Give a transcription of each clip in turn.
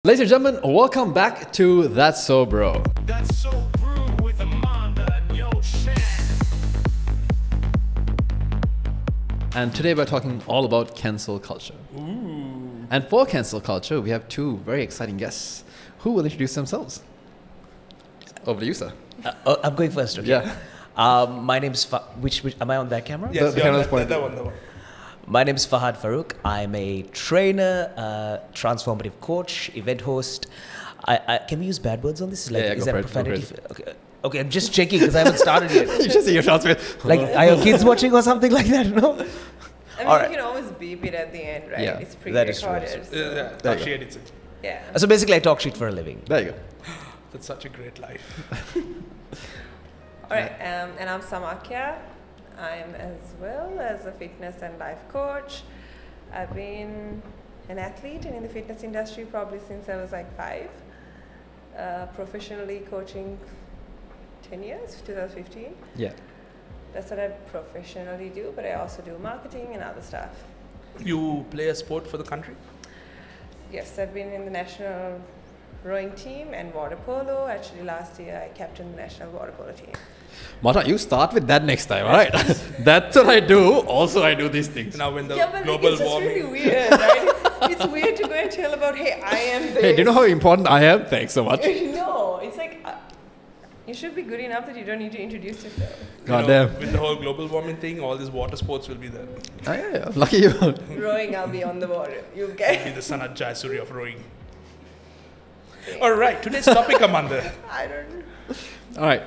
Ladies and gentlemen, welcome back to That's So Bro. That's so brew with Amanda and Yo Shan. And today we're talking all about cancel culture. Ooh. And for cancel culture, we have two very exciting guests who will introduce themselves. Over to you, sir. I'm going first, okay? Yeah. My name's which am I on that camera? Yes, The yeah, camera's that pointed. one. My name's Fahad Farouk. I'm a trainer, transformative coach, event host. Can we use bad words on this? Like, Yeah, is go that for it, go profanity? Okay, I'm just checking because I haven't started yet. You just see your shots with. Like, are your kids watching or something like that? No. I mean, Alright. you can always beep it at the end, right? Yeah, It's that is true. pre-recorded. Yeah, There you she go. edits it. Yeah. So basically, I talk shit for a living. There you go. That's such a great life. All right, and I'm Samakya. I'm as well as a fitness and life coach. I've been an athlete and in the fitness industry probably since I was like 5. Professionally coaching 10 years, 2015. Yeah. That's what I professionally do, but I also do marketing and other stuff. You play a sport for the country? Yes, I've been in the national rowing team and water polo. Actually, last year I captained the national water polo team. Mata, you start with that next time, alright? That's what I do. Also, I do these things. Now when the Yeah, but global it's just warming... really weird, right? It's weird to go and tell about, hey, I am this. Hey, do you know how important I am? Thanks so much. No, it's like, you should be good enough that you don't need to introduce yourself. God damn. With the whole global warming thing, all these water sports will be there. Oh, yeah. Lucky you. Rowing, I'll be on the water. You Be get. the Sanat Jayasuri of rowing. Alright, today's topic, Amanda. I don't know. Alright,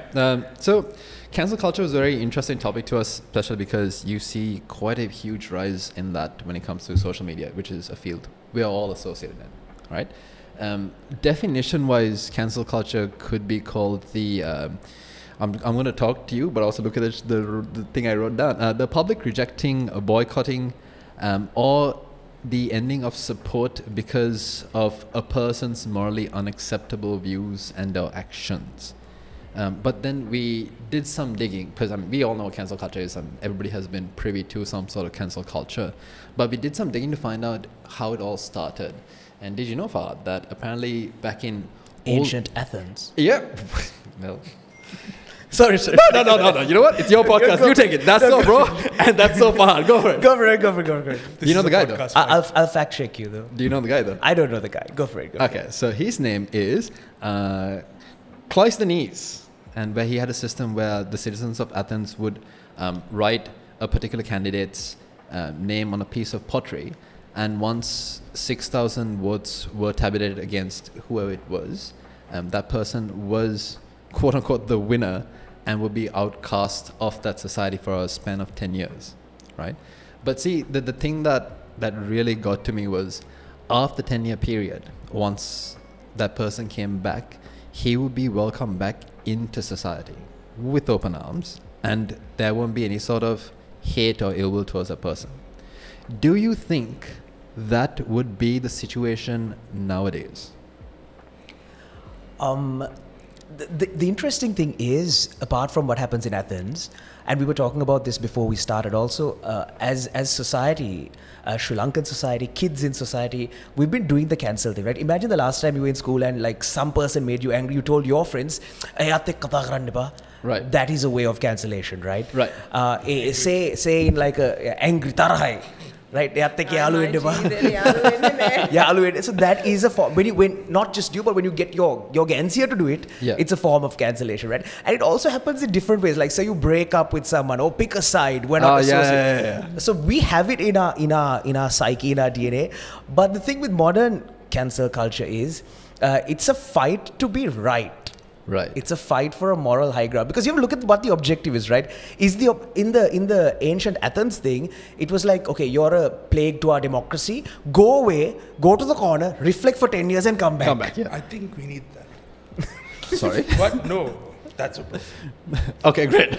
so cancel culture is a very interesting topic to us, especially because you see quite a huge rise in that when it comes to social media, which is a field we are all associated in, right? Definition-wise, cancel culture could be called the... I'm going to talk to you, but also look at the thing I wrote down. The public rejecting, boycotting, or the ending of support because of a person's morally unacceptable views and or actions. But then we did some digging, because we all know what cancel culture is, and everybody has been privy to some sort of cancel culture. But we did some digging to find out how it all started. And did you know, Fahad, that apparently back in Ancient Athens. Yeah. Well. Sorry. No. You know what? It's your podcast. You take it. That's so, bro. And that's so far. Go for it. Go for it. Do you know the guy, though? podcast, I'll fact check you though. Do you know the guy, though? I don't know the guy. Go for it. Okay, so his name is Cleisthenes, and where he had a system where the citizens of Athens would write a particular candidate's name on a piece of pottery, and once 6,000 votes were tabulated against whoever it was, that person was quote-unquote the winner and would be outcast of that society for a span of 10 years, right? But see, the thing that really got to me was after the 10-year period, once that person came back, he would be welcomed back into society with open arms, and there won't be any sort of hate or ill will towards that person. Do you think that would be the situation nowadays? The interesting thing is, apart from what happens in Athens, and we were talking about this before we started also, as society, Sri Lankan society, kids in society, we've been doing the cancel thing, right? Imagine the last time you were in school and like some person made you angry, you told your friends, Right. that is a way of cancellation, right? Right. Say in like a angry tarahai, right? So that is a form. When not just you, but when you get your Gansia to do it, Yeah. it's a form of cancellation, right? And it also happens in different ways. Like say you break up with someone or pick a side. We're not associated. Yeah. So we have it in our psyche, in our DNA. But the thing with modern cancel culture is, it's a fight to be right. Right. It's a fight for a moral high ground, because you have to look at what the objective is, right? Is in the ancient Athens thing, it was like, okay, you're a plague to our democracy. Go away, go to the corner, reflect for 10 years, and come back. Come back, yeah. I think we need that. Sorry. What? No. That's a Okay, great.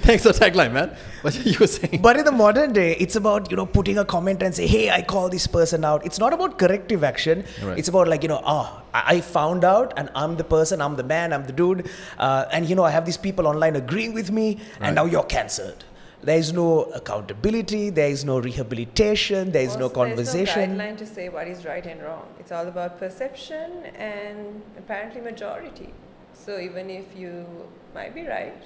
Thanks for tagline, man. What you were saying? But in the modern day, it's about, putting a comment and say, hey, I call this person out. It's not about corrective action. Right. It's about like, I found out and I'm the person, I'm the man, I'm the dude. And I have these people online agreeing with me, and now you're cancelled. There is no accountability, there is no rehabilitation, there is no conversation. There's no guideline to say what is right and wrong. It's all about perception and apparently majority. So even if you might be right,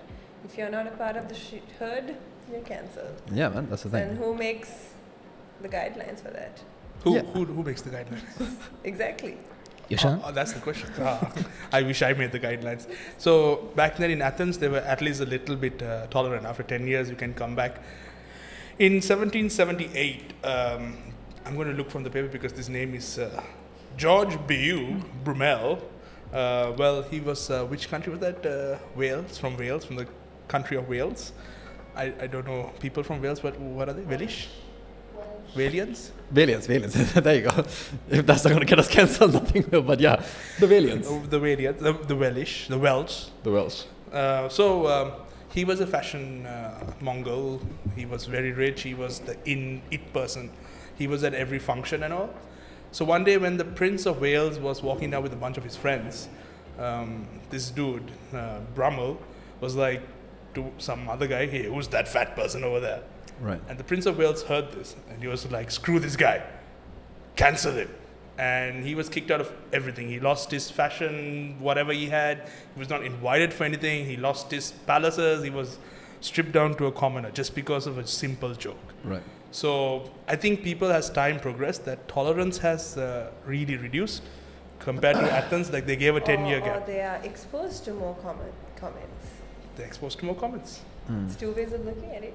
if you're not a part of the herd, you're cancelled. Yeah, man, that's the thing. And who makes the guidelines for that? Who makes the guidelines? Exactly. Yashan? That's the question. I wish I made the guidelines. So back then in Athens, they were at least a little bit tolerant. After 10 years, you can come back. In 1778, I'm going to look from the paper because this name is George Brumel. Well, he was, which country was that? Wales, from the country of Wales. I don't know people from Wales, but what are they? Welsh? Walians? Valiants. There you go. If that's not going to get us cancelled, nothing will. But yeah, the Valiants. The Walians, the Welsh, the Welsh. The Welsh. So he was a fashion Mongol. He was very rich. He was the it person. He was at every function and all. So one day when the Prince of Wales was walking down with a bunch of his friends, this dude, Brummel, was like to some other guy, hey, who's that fat person over there? Right. And the Prince of Wales heard this and he was like, screw this guy, cancel him. And he was kicked out of everything. He lost his fashion, whatever he had. He was not invited for anything. He lost his palaces. He was stripped down to a commoner just because of a simple joke. Right. So I think people, as time progressed, that tolerance has really reduced compared to Athens. Like they gave a 10-year gap. Or they are exposed to more comments. They're exposed to more comments. It's two ways of looking at it.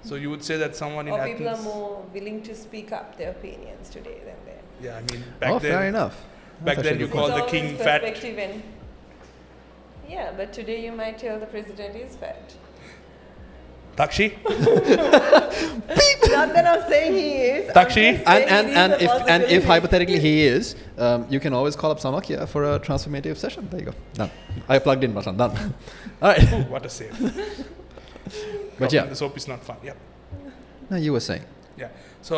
So you would say that someone in Or Athens... people are more willing to speak up their opinions today than then. Yeah, I mean, back then... fair enough. Back then you called the king fat. Yeah, but today you might tell the president is fat. Takshi? Not that I'm saying he is. Takshi? And if hypothetically he is, you can always call up Samakya for a transformative session. There you go. Done. I plugged in, Mashan. Done. All right. Ooh, what a save. But yeah. The soap is not fun. Yeah. No, you were saying. Yeah. So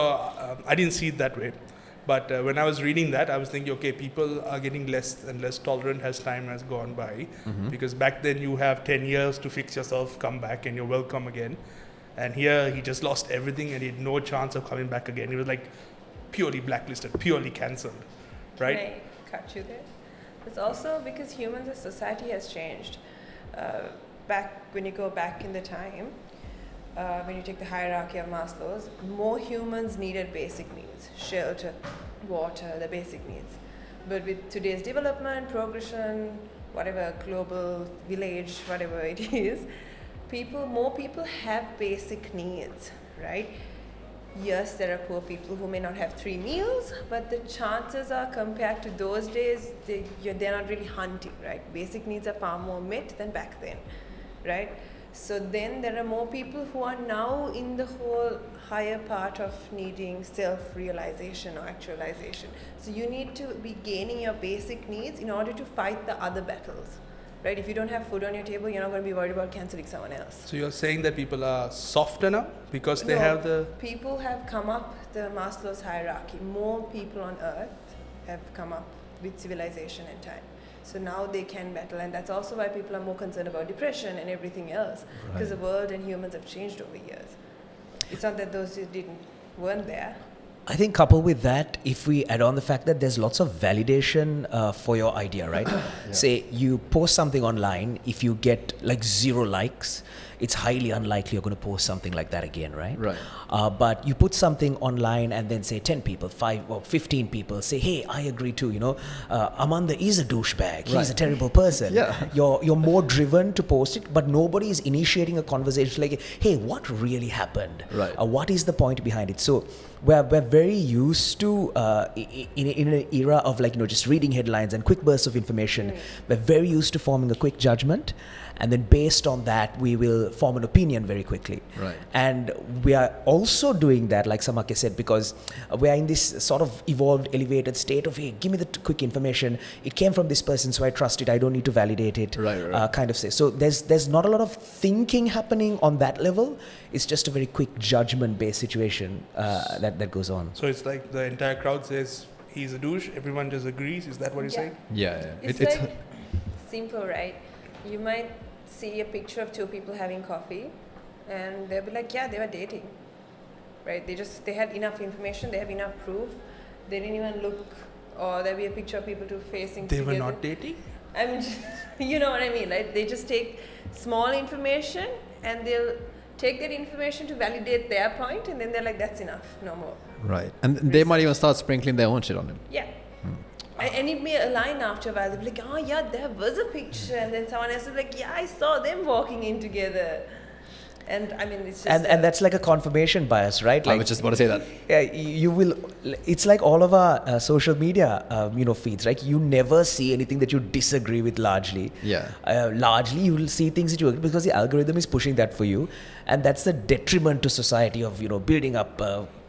I didn't see it that way. But when I was reading that, I was thinking, okay, people are getting less and less tolerant as time has gone by. Mm-hmm. Because back then you have 10 years to fix yourself, come back, and you're welcome again. And here he just lost everything and he had no chance of coming back again. He was like purely blacklisted, purely cancelled. Right? Can I cut you there? It's also because humans as society has changed. When you go back in the time, when you take the hierarchy of Maslow's, more humans needed basic needs, shelter, water, the basic needs. But with today's development, progression, whatever, global village, whatever it is, more people have basic needs, right? Yes, there are poor people who may not have 3 meals, but the chances are compared to those days, they're not really hunting, right? Basic needs are far more met than back then, right? So then there are more people who are now in the whole higher part of needing self-realization or actualization. So you need to be gaining your basic needs in order to fight the other battles, right? If you don't have food on your table, you're not going to be worried about cancelling someone else. So you're saying that people are softer now because they have the... People have come up the Maslow's hierarchy. More people on earth have come up with civilization and time. So now they can battle, and that's also why people are more concerned about depression and everything else, because the world and humans have changed over years. It's not that those who weren't there. I think coupled with that, if we add on the fact that there's lots of validation for your idea, right? Say you post something online, if you get like 0 likes, it's highly unlikely you're going to post something like that again, right? Right. But you put something online and then say 10 people, 5 or 15 people say, hey, I agree too, Amanda is a douchebag. He's a terrible person. Yeah. You're more driven to post it, but nobody is initiating a conversation like, hey, what really happened? Right. What is the point behind it? So we're very used to, in an era of just reading headlines and quick bursts of information, we're very used to forming a quick judgment. And then based on that, we will form an opinion very quickly. Right. And we are also doing that, like Samakya said, because we are in this sort of evolved, elevated state of, hey, give me the quick information. It came from this person, so I trust it. I don't need to validate it. Right. Kind of say. So there's not a lot of thinking happening on that level. It's just a very quick judgment-based situation that goes on. So it's like the entire crowd says he's a douche. Everyone just agrees. Is that what you're saying? Yeah. It's like simple, right? You might see a picture of 2 people having coffee, and they'll be like, yeah, they were dating, right? They had enough information, they have enough proof. They didn't even look, or there'll be a picture of people two facing They together. were not dating? I mean, you know what I mean, right? They just take small information and they'll take that information to validate their point, and then they're like, that's enough, no more. Right. And they might even start sprinkling their own shit on it. Yeah. And it may align after a while. They'll be like, oh yeah, there was a picture. And then someone else will be like, yeah, I saw them walking in together. And I mean, it's just... And that's like a confirmation bias, right? I Like, was just about to say that. yeah, you will. It's like all of our social media, feeds, right? You never see anything that you disagree with largely. Yeah. Largely, you will see things that you agree because the algorithm is pushing that for you, and that's the detriment to society of building up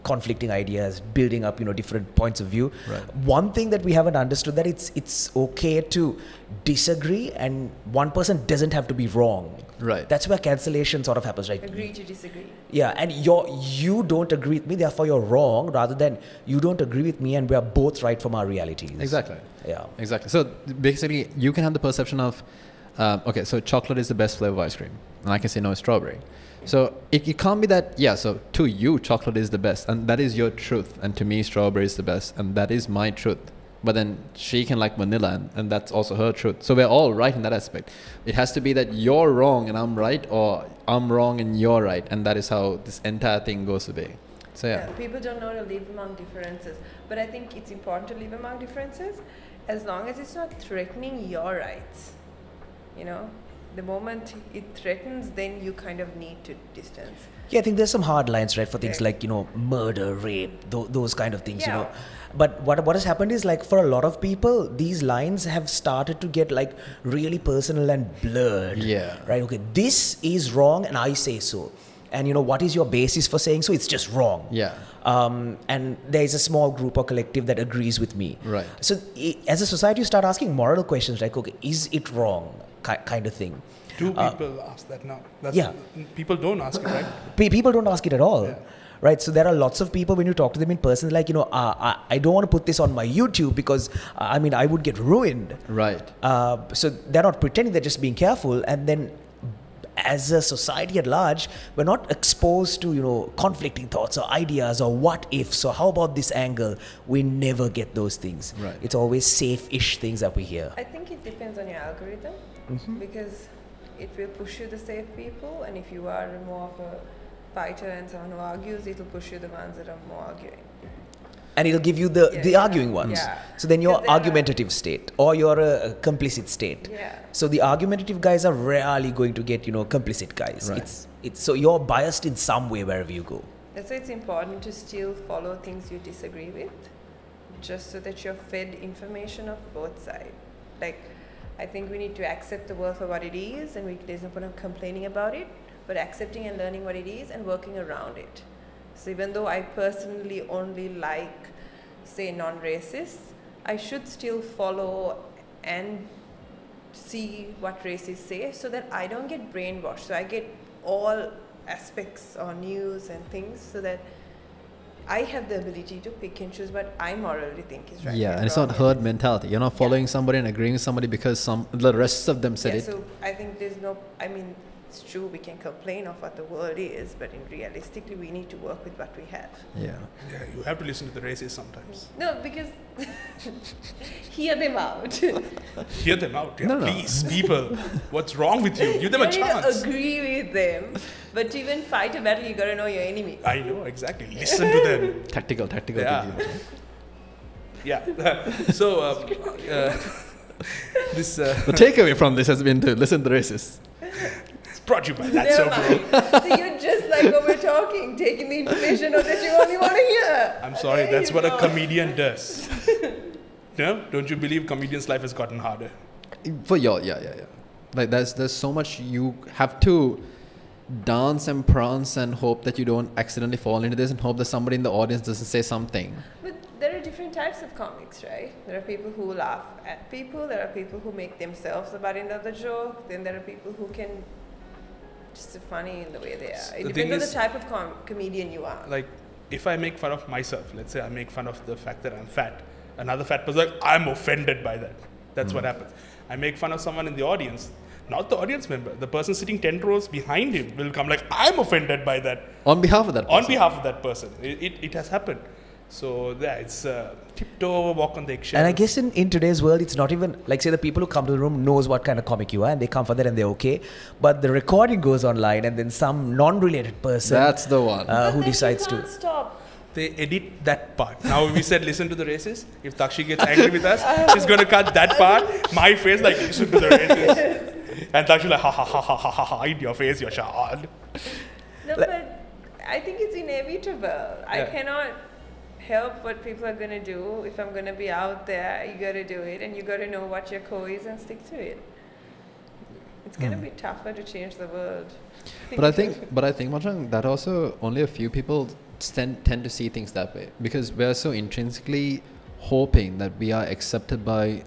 conflicting ideas, building up different points of view. Right. One thing that we haven't understood that it's okay to disagree, and one person doesn't have to be wrong. Right. That's where cancellation sort of happens, right? Agree to disagree. Yeah, and you don't agree with me, therefore you're wrong, rather than you don't agree with me and we are both right from our realities. Exactly. Yeah. Exactly. So basically, you can have the perception of, okay, so chocolate is the best flavor of ice cream, and I can say no, it's strawberry. So it can't be that, yeah, so to you, chocolate is the best, and that is your truth, and to me, strawberry is the best, and that is my truth. But then she can like vanilla, and that's also her truth. So we're all right in that aspect. It has to be that you're wrong and I'm right, or I'm wrong and you're right, and that is how this entire thing goes to be. So yeah. People don't know to live among differences. But I think it's important to live among differences as long as it's not threatening your rights. The moment it threatens, then you kind of need to distance. Yeah, I think there's some hard lines, right, for things Right. like, murder, rape, those kind of things, Yeah. But what has happened is, like, for a lot of people, these lines have started to get, like, really personal and blurred. Yeah. Right, okay, this is wrong and I say so. And, what is your basis for saying so? It's just wrong. Yeah. And there is a small group or collective that agrees with me. Right. So as a society, you start asking moral questions like, okay, is it wrong? Kind of thing. Do people ask that now? Yeah. People don't ask it, right? People don't ask it at all. Yeah. Right, so there are lots of people when you talk to them in person, like, I don't want to put this on my YouTube because, I would get ruined. Right. So they're not pretending, they're just being careful. And then as a society at large, we're not exposed to, conflicting thoughts or ideas or what ifs or how about this angle. We never get those things. Right. It's always safe-ish things that we hear. I think it depends on your algorithm because it will push you the safe people, and if you are more of a fighter and someone who argues, it will push you the ones that are more arguing. And it'll give you the arguing ones. Yeah. So then you're Because they're- argumentative state or you're a complicit state. Yeah. So the argumentative guys are rarely going to get, complicit guys. Right. It's so you're biased in some way wherever you go. That's why it's important to still follow things you disagree with, just so that you're fed information of both sides. Like, I think we need to accept the world for what it is, and there's no point of complaining about it, but accepting and learning what it is and working around it. So even though I personally only like, say, non-racists, I should still follow and see what racists say so that I don't get brainwashed. So I get all aspects or news and things so that I have the ability to pick and choose what I morally think is right. Yeah, and it's not wrong. herd mentality. You're not following somebody and agreeing with somebody because the rest of them said Yeah, it. so I think there's no, it's true we can complain of what the world is, but realistically we need to work with what we have. Yeah. Yeah, you have to listen to the racists sometimes. No, because hear them out. Hear them out, yeah, No. please, people. What's wrong with you? Give them a You don't need chance. to agree with them, but to even fight a battle, you gotta know your enemy. I know, exactly. Listen to them. Tactical Yeah. thinking. Yeah. So, this The takeaway from this has been to listen to the racists. it's brought to you by That's Never So mind. Bro. So you're just like when we're talking, taking the information that you only want to hear. I'm sorry, There that's you what a go. comedian does. No? Don't you believe comedian's life has gotten harder? For y'all, yeah. Like there's so much you have to dance and prance and hope that you don't accidentally fall into this and hope that somebody in the audience doesn't say something. But there are different types of comics, right? There are people who laugh at people, there are people who make themselves the butt end of the joke, then there are people who can just be funny in the way they are. It The thing depends on the is- type of comedian you are. Like, if I make fun of myself, let's say I make fun of the fact that I'm fat, another fat person like, I'm offended by that. That's what happens. I make fun of someone in the audience. not the audience member. The person sitting 10 rows behind him will come like, I'm offended by that. On behalf of that person. On behalf of that person. It has happened. So yeah, it's tiptoe, walk on the eggshells. And I guess in today's world, it's not even, like say the people who come to the room knows what kind of comic you are and they come for that and they're okay. But the recording goes online and then some non-related person That's the one. who decides to. Stop. They edit that part. Now we said listen to the racist. If Takshi gets angry with us, she's going to cut that part. My face like listen to the racist. And Takshi like ha ha ha ha ha ha ha in your face, you're shad. No, but I think it's inevitable. I cannot help what people are going to do. If I'm going to be out there, you got to do it, and you got to know what your core is and stick to it. It's going to be tougher to change the world. But I think, Machang, that also only a few people tend to see things that way, because we are so intrinsically hoping that we are accepted by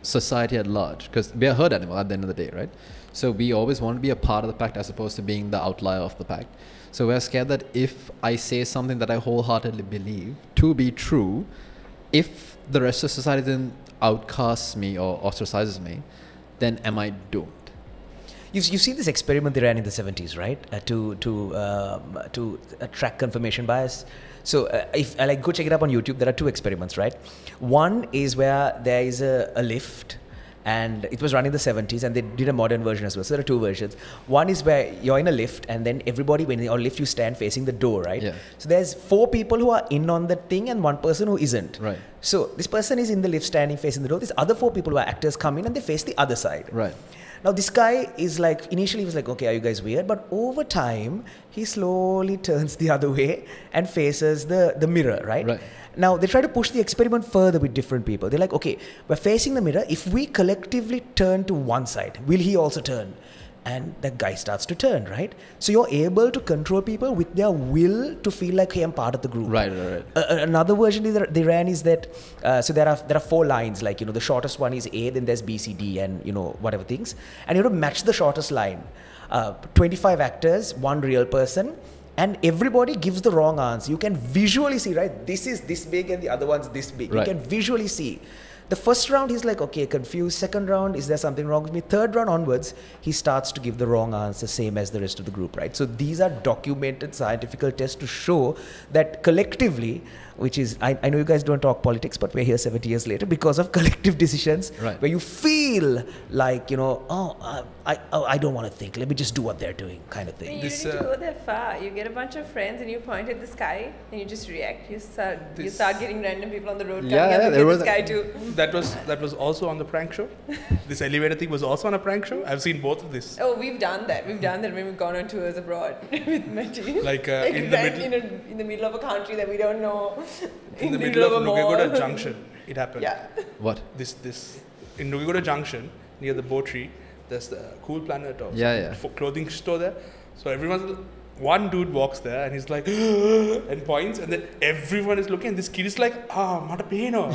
society at large, because we are herd animal at the end of the day, right? So we always want to be a part of the pack as opposed to being the outlier of the pack. So we're scared that if I say something that I wholeheartedly believe to be true, if the rest of society then outcasts me or ostracizes me, then am I doomed? You've seen this experiment they ran in the 70s, right? To track confirmation bias. So if I go check it up on YouTube, there are two experiments, right? One is where there is a lift, and it was run in the 70s, and they did a modern version as well. So there are two versions. One is where you're in a lift, and then everybody, when you're on lift, you stand facing the door, right? Yeah. So there's 4 people who are in on the thing and 1 person who isn't. Right. So this person is in the lift standing facing the door. These other 4 people who are actors come in and they face the other side. Right. Now this guy is like, initially he was like, okay, are you guys weird? But over time, he slowly turns the other way and faces the mirror, right? Right. Now they try to push the experiment further with different people. They're like, okay, we're facing the mirror. If we collectively turn to one side, will he also turn? And the guy starts to turn, right? So you're able to control people with their will to feel like, hey, I'm part of the group. Right. Another version they ran is that, so there are 4 lines, like, the shortest one is A, then there's B, C, D, and, whatever things. And you have to match the shortest line. 25 actors, 1 real person, and everybody gives the wrong answer. You can visually see, right? This is this big and the other one's this big. Right. You can visually see. The first round, he's like, okay, confused. Second round, is there something wrong with me? Third round onwards, he starts to give the wrong answer, same as the rest of the group, right? So these are documented scientific tests to show that collectively, which is, I know you guys don't talk politics, but we're here 70 years later because of collective decisions, right, where you feel like, I don't want to think, let me just do what they're doing, kind of thing. And you don't need to go that far. You get a bunch of friends and you point at the sky and you just react. You start getting random people on the road coming up and the sky too. That was also on the prank show. This elevator thing was also on a prank show. I've seen both of this. Oh, we've done that. We've done that when we've gone on tours abroad with my team. Like in the middle of a country that we don't know. In the middle of Nugegoda Junction, it happened. Yeah. What? This in Nugegoda Junction near the boat tree. There's the Cool Planet or clothing store there. So one dude walks there and he's like and points, and then everyone is looking. And this kid is like, mata peno.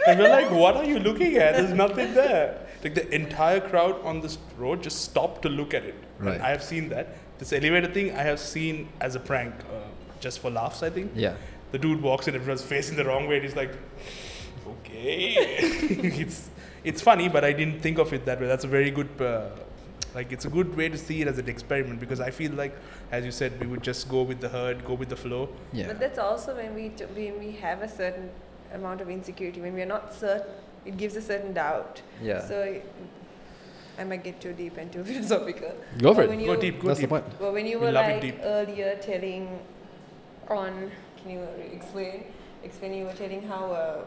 And we're like, what are you looking at? There's nothing there. Like the entire crowd on this road just stopped to look at it. Right. And I have seen that. This elevator thing I have seen as a prank, just for laughs, I think. Yeah. The dude walks in, everyone's facing the wrong way, and he's like, okay. It's funny, but I didn't think of it that way. That's a very good, it's a good way to see it as an experiment, because I feel like, as you said, we would just go with the herd, go with the flow. Yeah. But that's also when we have a certain amount of insecurity, when we are not certain, it gives a certain doubt. Yeah. So I might get too deep and too philosophical. Go for it. Go deep. That's the point. Well, when you were earlier telling on, can you explain you were telling how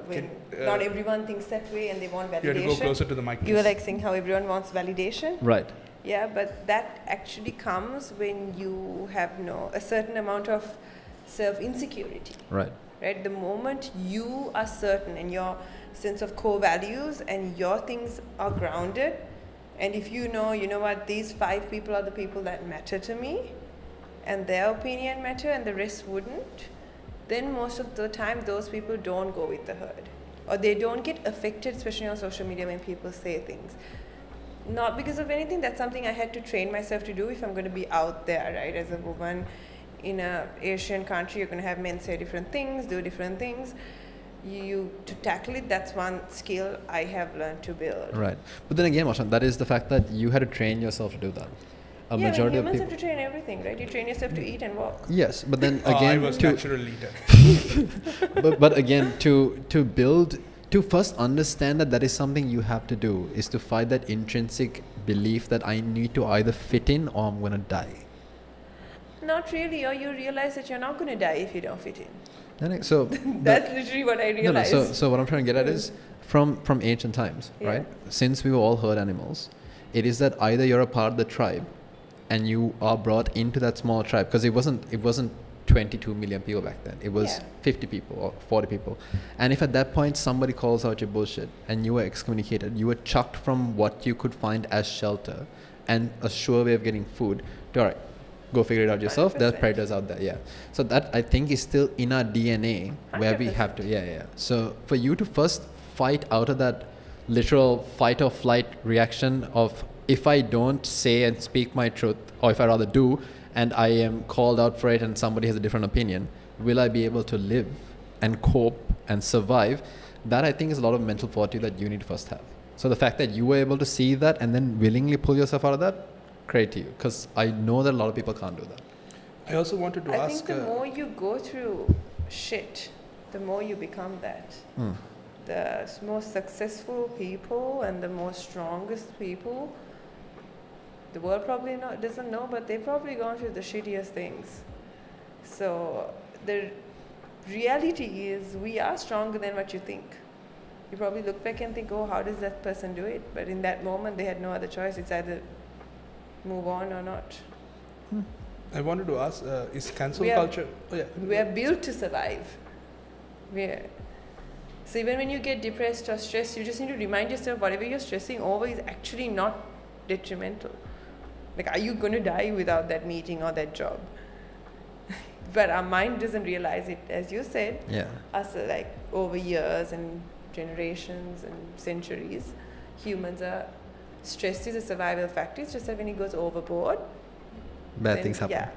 not everyone thinks that way and they want validation. You have to go closer to the mic. You were like saying how everyone wants validation. Right. Yeah, but that actually comes when you have a certain amount of self-insecurity. Right. Right? The moment you are certain in your sense of core values and your things are grounded, and if you know what, these 5 people are the people that matter to me, and their opinion matter and the rest wouldn't, then most of the time those people don't go with the herd, or they don't get affected, especially on social media when people say things. Not because of anything, that's something I had to train myself to do if I'm going to be out there, right? As a woman in an Asian country, you're going to have men say different things, do different things. to tackle it, that's one skill I have learned to build. Right. But then again, Marshan, that is the fact that you had to train yourself to do that. A Yeah, majority humans of have people. to train everything, right? You train yourself to eat and walk. Yes, but then I again, was to natural leader. but again, to build, to first understand that is something you have to do, is to fight that intrinsic belief that I need to either fit in or I'm gonna die. Not really, or you realize that you're not going to die if you don't fit in. So That's literally what I realized. so what I'm trying to get at is from ancient times, Yeah. right? Since we were all herd animals, it is that either you're a part of the tribe and you are brought into that small tribe, because it wasn't 22 million people back then. It was 50 people or 40 people. And if at that point somebody calls out your bullshit and you were excommunicated, you were chucked from what you could find as shelter and a sure way of getting food to, all right, go figure it out yourself. There are 100%. predators out there, yeah. So that I think is still in our DNA where we have to, yeah. So for you to first fight out of that literal fight or flight reaction of, if I don't say and speak my truth, or if I rather do, and I am called out for it and somebody has a different opinion, will I be able to live and cope and survive? That I think is a lot of mental fortitude that you need to first have. So the fact that you were able to see that and then willingly pull yourself out of that, credit to you, because I know that a lot of people can't do that. I also wanted to I ask. think the more you go through shit, the more you become that. The most successful people and the most strongest people, the world probably doesn't know, but they've probably gone through the shittiest things. So the reality is we are stronger than what you think. You probably look back and think, oh, how does that person do it? But in that moment, they had no other choice. It's either move on or not. I wanted to ask, is cancel We are- culture? Oh, yeah. We are built to survive. So even when you get depressed or stressed, you just need to remind yourself whatever you're stressing over is actually not detrimental. Like, are you going to die without that meeting or that job? But our mind doesn't realize it. As you said, Yeah. us like over years and generations and centuries, humans are, stress is a survival factor. It's just that when it goes overboard, Bad then, things happen. yeah.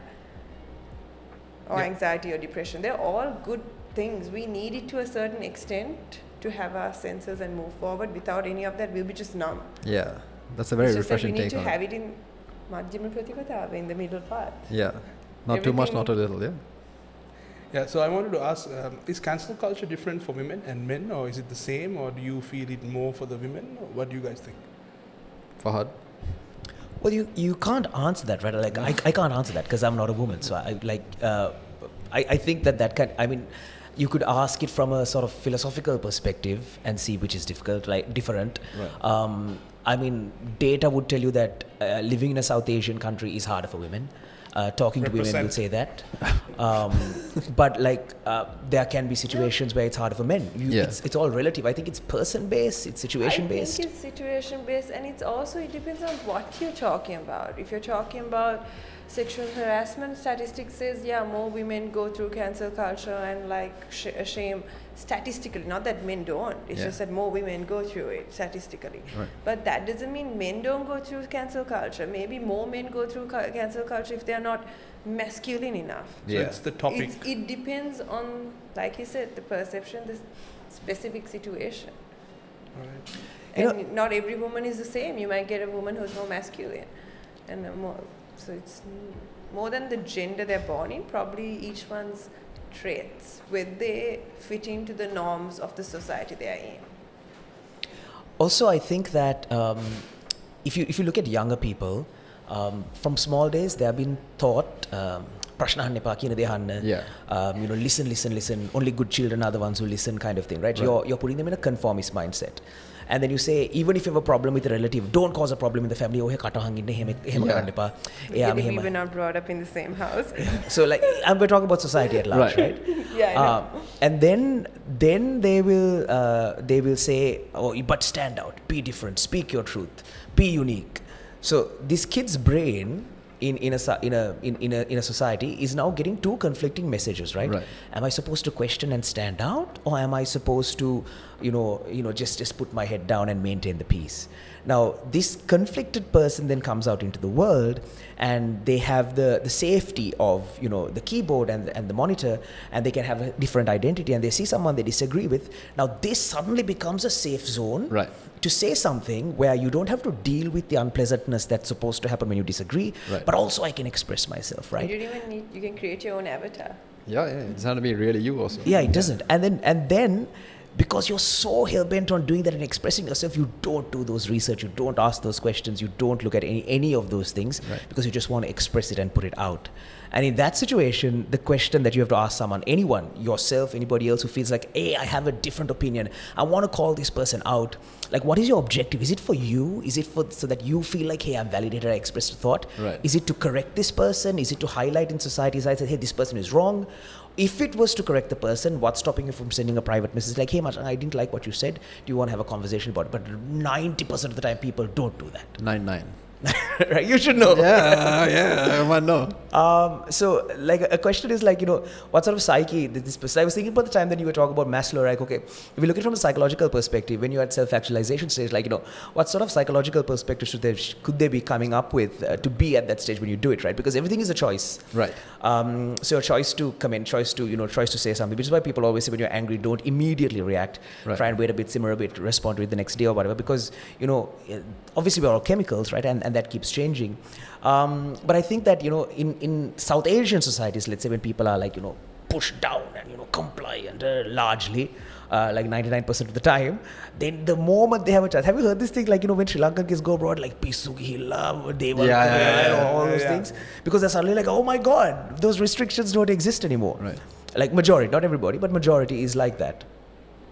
Or Yeah. anxiety or depression. They're all good things. We need it to a certain extent to have our senses and move forward. Without any of that, we'll be just numb. Yeah. That's a very It's just that refreshing we need take to on have it. it in Madhyama Pratipatava, in the middle part. Yeah. Not too much, Everything- not too little, yeah. Yeah, so I wanted to ask, is cancel culture different for women and men, or is it the same, or do you feel it more for the women? Or what do you guys think? Fahad? Well, you can't answer that, right? Like I can't answer that because I'm not a woman. So I think that can, I mean, you could ask it from a sort of philosophical perspective and see which is different. Right. I mean, data would tell you that living in a South Asian country is harder for women. Talking to women will Represent. say that. But there can be situations where it's harder for men. Yeah. It's all relative. I think it's person based, it's situation I based. think it's situation based, and it's also, it depends on what you're talking about. If you're talking about sexual harassment, statistics says, yeah, more women go through cancel culture and shame statistically. Not that men don't, it's Yeah. just that more women go through it statistically. Right. But that doesn't mean men don't go through cancel culture. Maybe more men go through cancel culture if they're not masculine enough. So Yeah. it's the topic. It depends on, like you said, the perception, the specific situation. Alright. You And not every woman is the same. You might get a woman who's more masculine, and so it's more than the gender they're born in. Probably each one's traits, where they fit into the norms of the society they are in. Also, I think that if you look at younger people, from small days they have been taught prashna ahanna epa kiyana de ahanna. Yeah. Listen. Only good children are the ones who listen, kind of thing, right? Right. You're putting them in a conformist mindset. And then you say, even if you have a problem with a relative, don't cause a problem in the family. Oh, kata hanginne hema karanna epa. Yeah, Maybe we were not brought up in the same house. so we're talking about society at large, Right. right? Yeah, I know. And then they will say, oh, but stand out, be different, speak your truth, be unique. So this kid's brain in a society is now getting two conflicting messages, right? Right. Am I supposed to question and stand out, or am I supposed to just put my head down and maintain the peace. Now, this conflicted person then comes out into the world, and they have the safety of, the keyboard and the monitor, and they can have a different identity, and they see someone they disagree with. Now, this suddenly becomes a safe zone to say something where you don't have to deal with the unpleasantness that's supposed to happen when you disagree, but also I can express myself, right? You don't even need, you can create your own avatar. Yeah, it's not to be really you also. Yeah, it doesn't. And then because you're so hell-bent on doing that and expressing yourself, you don't do those research, you don't ask those questions, you don't look at any of those things, because you just want to express it and put it out. And in that situation, the question that you have to ask someone, anyone, yourself, anybody else who feels like, hey, I have a different opinion, I want to call this person out. Like, what is your objective? Is it for you? Is it so that you feel like, hey, I'm validated, I expressed a thought? Is it to correct this person? Is it to highlight in society's eyes that, hey, this person is wrong? If it was to correct the person, what's stopping you from sending a private message like, hey, Machan, I didn't like what you said. Do you want to have a conversation about it? But 90% of the time, people don't do that. 9-9. Right, you should know. Yeah, I might know. So, like, a question is like, what sort of psyche this person? I was thinking about the time that you were talking about Maslow, like, okay, if we look at it from a psychological perspective, when you're at self-actualization stage, like, what sort of psychological perspective could they be coming up with to be at that stage when you do it, right? Because everything is a choice. Right. So a choice to comment, choice to say something, which is why people always say when you're angry, don't immediately react. Try and wait a bit, simmer a bit, respond to it the next day or whatever, because, obviously we're all chemicals, right? And that keeps changing. But I think that, in South Asian societies, let's say when people are like, pushed down and, compliant largely, like 99% of the time, then the moment they have a chance. Have you heard this thing, like, when Sri Lankan kids go abroad, like, Pisugi, Deva, all those things? Because they're suddenly like, oh my God, those restrictions don't exist anymore. Right. Like majority, not everybody, but majority is like that.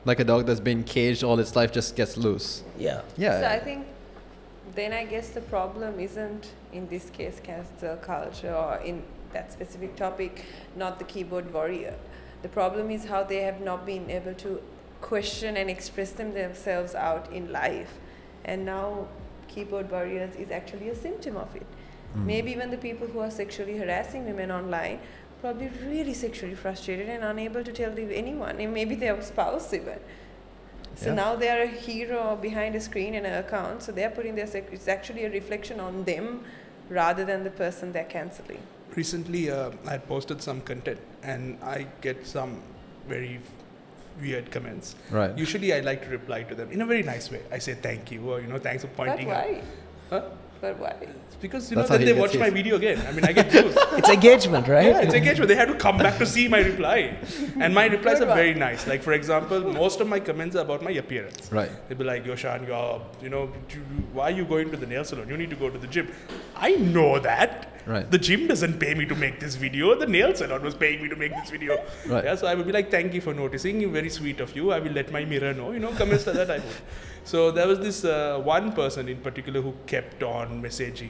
Like a dog that's been caged all its life just gets loose. Yeah. Yeah. So I think then I guess the problem isn't in this case cancel culture or in that specific topic, not the keyboard warrior. The problem is how they have not been able to question and express themselves out in life. And now keyboard warriors is actually a symptom of it. Maybe even the people who are sexually harassing women online probably really sexually frustrated and unable to tell anyone, and maybe their spouse even. So now they are a hero behind a screen and an account, so they are putting their it's actually a reflection on them rather than the person they're cancelling. Recently, I had posted some content and I get some very weird comments. Right. Usually I like to reply to them in a very nice way. I say thank you, or thanks for pointing out. But why? But why? It's because That's then how they he watch gets my his. video again. I mean, I get views. It's engagement, right? Yeah, it's engagement. They have to come back to see my reply. And my replies are very nice. Like, for example, most of my comments are about my appearance. Right. They'll be like, Yoshan, why are you going to the nail salon? You need to go to the gym. I know that. Right. The gym doesn't pay me to make this video. The nail salon was paying me to make this video. Right. Yeah, so I would be like, thank you for noticing. Very sweet of you. I will let my mirror know. Comments like that I would. So there was this one person in particular who kept on messaging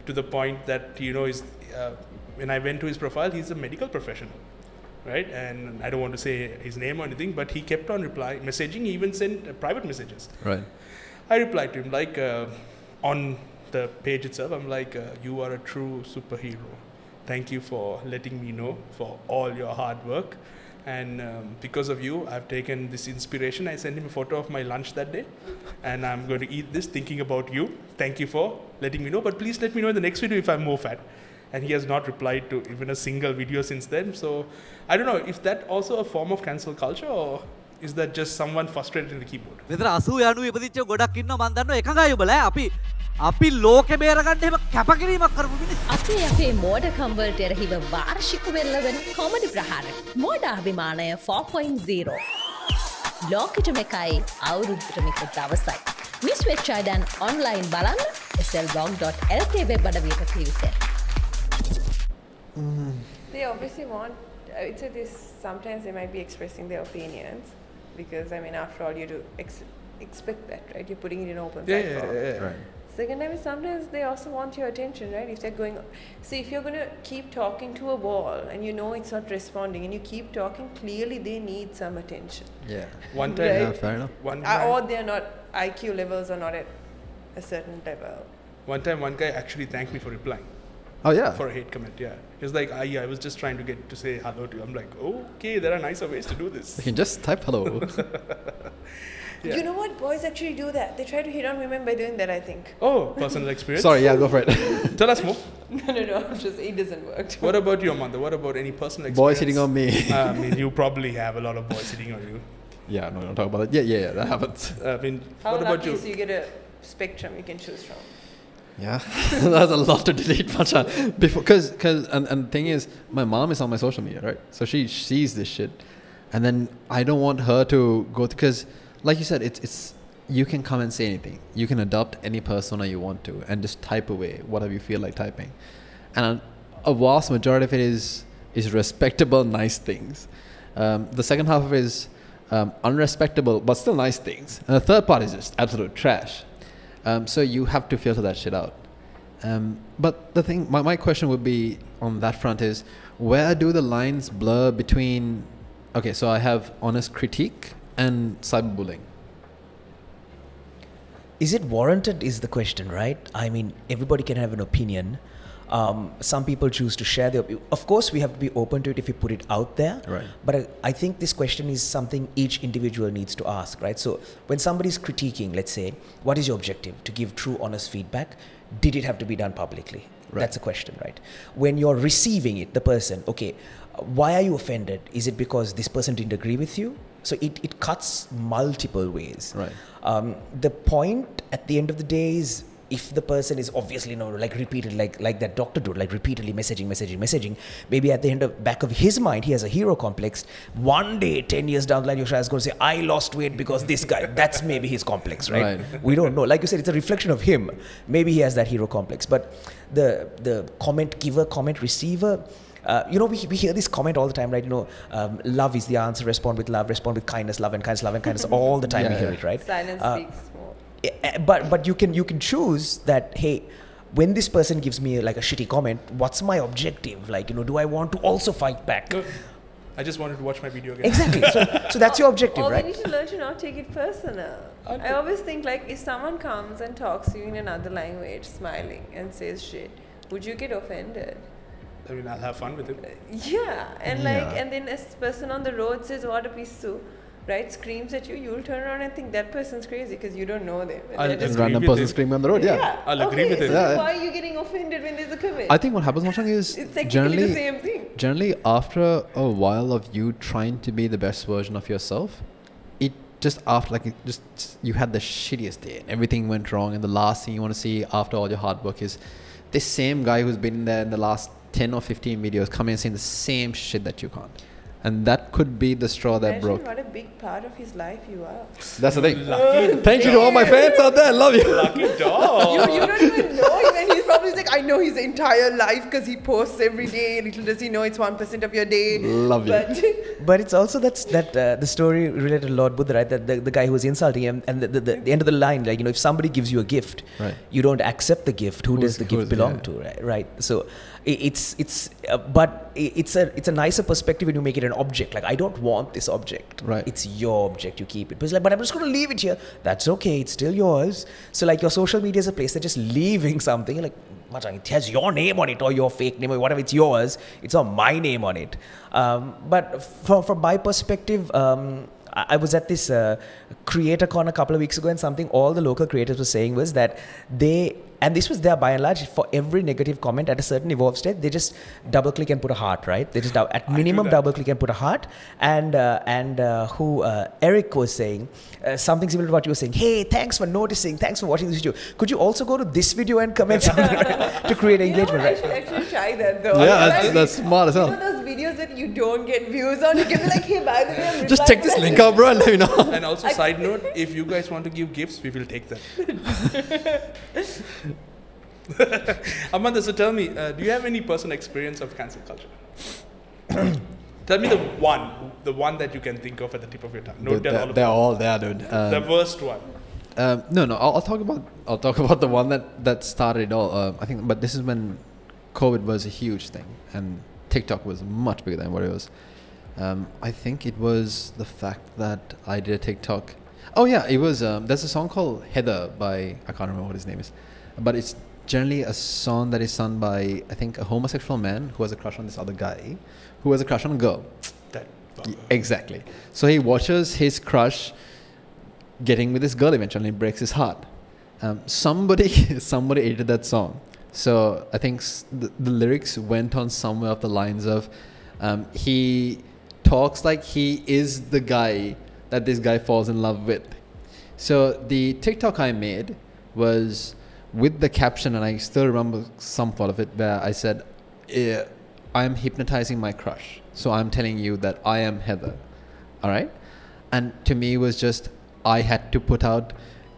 to the point that, when I went to his profile, he's a medical professional, right? And I don't want to say his name or anything, but he kept on messaging. He even sent private messages. Right. I replied to him, like, on the page itself, I'm like, you are a true superhero. Thank you for letting me know for all your hard work. And because of you, I've taken this inspiration. I sent him a photo of my lunch that day. And I'm going to eat this thinking about you. Thank you for letting me know. But please let me know in the next video if I'm more fat. And he has not replied to even a single video since then. So I don't know if that also a form of cancel culture, or is that just someone frustrated in the keyboard? මෙතන 80 90 ඉපදිච්ච ගොඩක් ඉන්නවා මන් දන්නවා එකඟයි ඔබලා අපි ලෝකෙ බේරගන්න එහෙම කැපකිරීමක් කරපු මිනිස්සු අපේ මෝඩකම් වලට එරෙහිව වාර්ෂික වෙල්ලවෙන කොමඩි ප්‍රහාර මෝඩ අභිමානය 4.0 ලෝකෙටම එකයි අවුරුද්දටම එක දවසයි මිස් වෙච්ච අය දැන් ඔන්ලයින් බලන්න slvlog.lk වෙබ් අඩවියට පිවිසෙන්න. They obviously want, I would say this, sometimes they might be expressing their opinions because, I mean, after all, you do expect that, right? You're putting it in open platform. Right. Second time is sometimes they also want your attention, right? If they're going, see, if you're going to keep talking to a wall and you know it's not responding and you keep talking, clearly they need some attention. Yeah. One time, Right. Yeah, fair enough. Or they're not, IQ levels are not at a certain level. One time, one guy actually thanked me for replying. Oh, yeah. For a hate comment, yeah. He was like, I was just trying to get to say hello to you. I'm like, okay, there are nicer ways to do this. You can just type hello. Yeah. You know what? Boys actually do that. They try to hit on women by doing that, I think. Oh, personal experience? Sorry, yeah, go for it. Tell us more. No, it doesn't work. What about you, Amanda? What about any personal experience? Boys hitting on me. I mean, you probably have a lot of boys hitting on you. Yeah, no, don't talk about it. Yeah, that happens. I mean, How what about lucky you? is you get a spectrum you can choose from. Yeah, that's a lot to delete, Macha. Before, and the thing is, my mom is on my social media, right? So she sees this shit, and then I don't want her to go because, like you said, it's you can come and say anything. You can adopt any persona you want to, and just type away whatever you feel like typing, and a vast majority of it is respectable, nice things. The second half of it is unrespectable, but still nice things, and the third part is just absolute trash. So you have to filter that shit out. But the thing, my question would be on that front is, where do the lines blur between, okay, so I have honest critique and cyberbullying. Is it warranted is the question, right? I mean, everybody can have an opinion. Some people choose to share their opinion. Of course, we have to be open to it if you put it out there. Right. But I think this question is something each individual needs to ask, right? So when somebody's critiquing, let's say, what is your objective? To give true, honest feedback. Did it have to be done publicly? Right. That's a question, right? When you're receiving it, the person, okay, why are you offended? Is it because this person didn't agree with you? So it cuts multiple ways. Right. The point at the end of the day is, if the person is obviously repeated like that doctor did, like repeatedly messaging, maybe at the end of back of his mind he has a hero complex. One day, 10 years down the line, Yosha is going to say, I lost weight because this guy. That's maybe his complex, right? We don't know. Like you said, it's a reflection of him. Maybe he has that hero complex. But the comment giver, comment receiver, we hear this comment all the time, right? Love is the answer. Respond with love. Respond with kindness. Love and kindness. All the time we hear it, right? Silence speaks more. But you can choose that. Hey, when this person gives me like a shitty comment, what's my objective? Like, do I want to also fight back? No, I just wanted to watch my video again. Exactly. So that's your objective, right? We need to learn to not take it personal. I always think, like, if someone comes and talks to you in another language, smiling and says shit, would you get offended? I mean, I'll have fun with it. Yeah, and and then a person on the road says, "What a piece of," right? Screams at you. You'll turn around and think that person's crazy because you don't know them. Just random person screaming on the road. Yeah. I'll agree with it. So why are you getting offended when there's a comment? I think what happens, Mashang, is it's technically the same thing. Generally, after a while of you trying to be the best version of yourself, it just after you had the shittiest day and everything went wrong, and the last thing you want to see after all your hard work is this same guy who's been in there in the last 10 or 15 videos coming and saying the same shit that you can't. And that could be the straw that Imagine broke. what a big part of his life you are. That's the thing. Thank you to all my fans out there. I love you. Lucky dog. You don't even know him, and he's probably like, I know his entire life because he posts every day. Little does he know it's 1% of your day. Love you. But it's also the story related to Lord Buddha, right? That the guy who was insulting him, and the end of the line, like, if somebody gives you a gift, right, you don't accept the gift. Who does the gift belong to? Right. So it's a nicer perspective when you make it an object. Like, I don't want this object. Right. It's your object. You keep it. But it's like, but I'm just going to leave it here. That's okay. It's still yours. So like, your social media is a place that's just leaving something. You're like, it has your name on it or your fake name or whatever. It's yours. It's not my name on it. But from my perspective, I was at this CreatorCon a couple of weeks ago, and something all the local creators were saying was that and this was there by and large, for every negative comment at a certain evolved state, they just double click and put a heart, right? They just at minimum double click and put a heart. And Eric was saying something similar to what you were saying. Hey, thanks for noticing. Thanks for watching this video. Could you also go to this video and comment to create engagement, I right? should actually try that though. Yeah, that's smart as hell. Those videos that you don't get views on, you can be like, hey, by the way, I'm just check this link out, bro, and let me know. And also, side note, if you guys want to give gifts, we will take them. Amanda, so tell me, do you have any personal experience of cancel culture? Tell me the one that you can think of at the tip of your tongue. No, they're all there, dude. The worst one. No. I'll talk about the one that started it all. I think, but this is when COVID was a huge thing, and TikTok was much bigger than what it was. I think it was the fact that I did a TikTok. Oh yeah, it was. There's a song called Heather by, I can't remember what his name is, but it's generally a song that is sung by, I think, a homosexual man who has a crush on this other guy, who has a crush on a girl. That. Exactly. So he watches his crush getting with this girl eventually, and it breaks his heart. Somebody edited that song. So I think the lyrics went on somewhere of the lines of, he talks like he is the guy that this guy falls in love with. So the TikTok I made was with the caption, and I still remember some part of it, where I said, I'm hypnotizing my crush. So I'm telling you that I am Heather. All right? And to me, it was just, I had to put out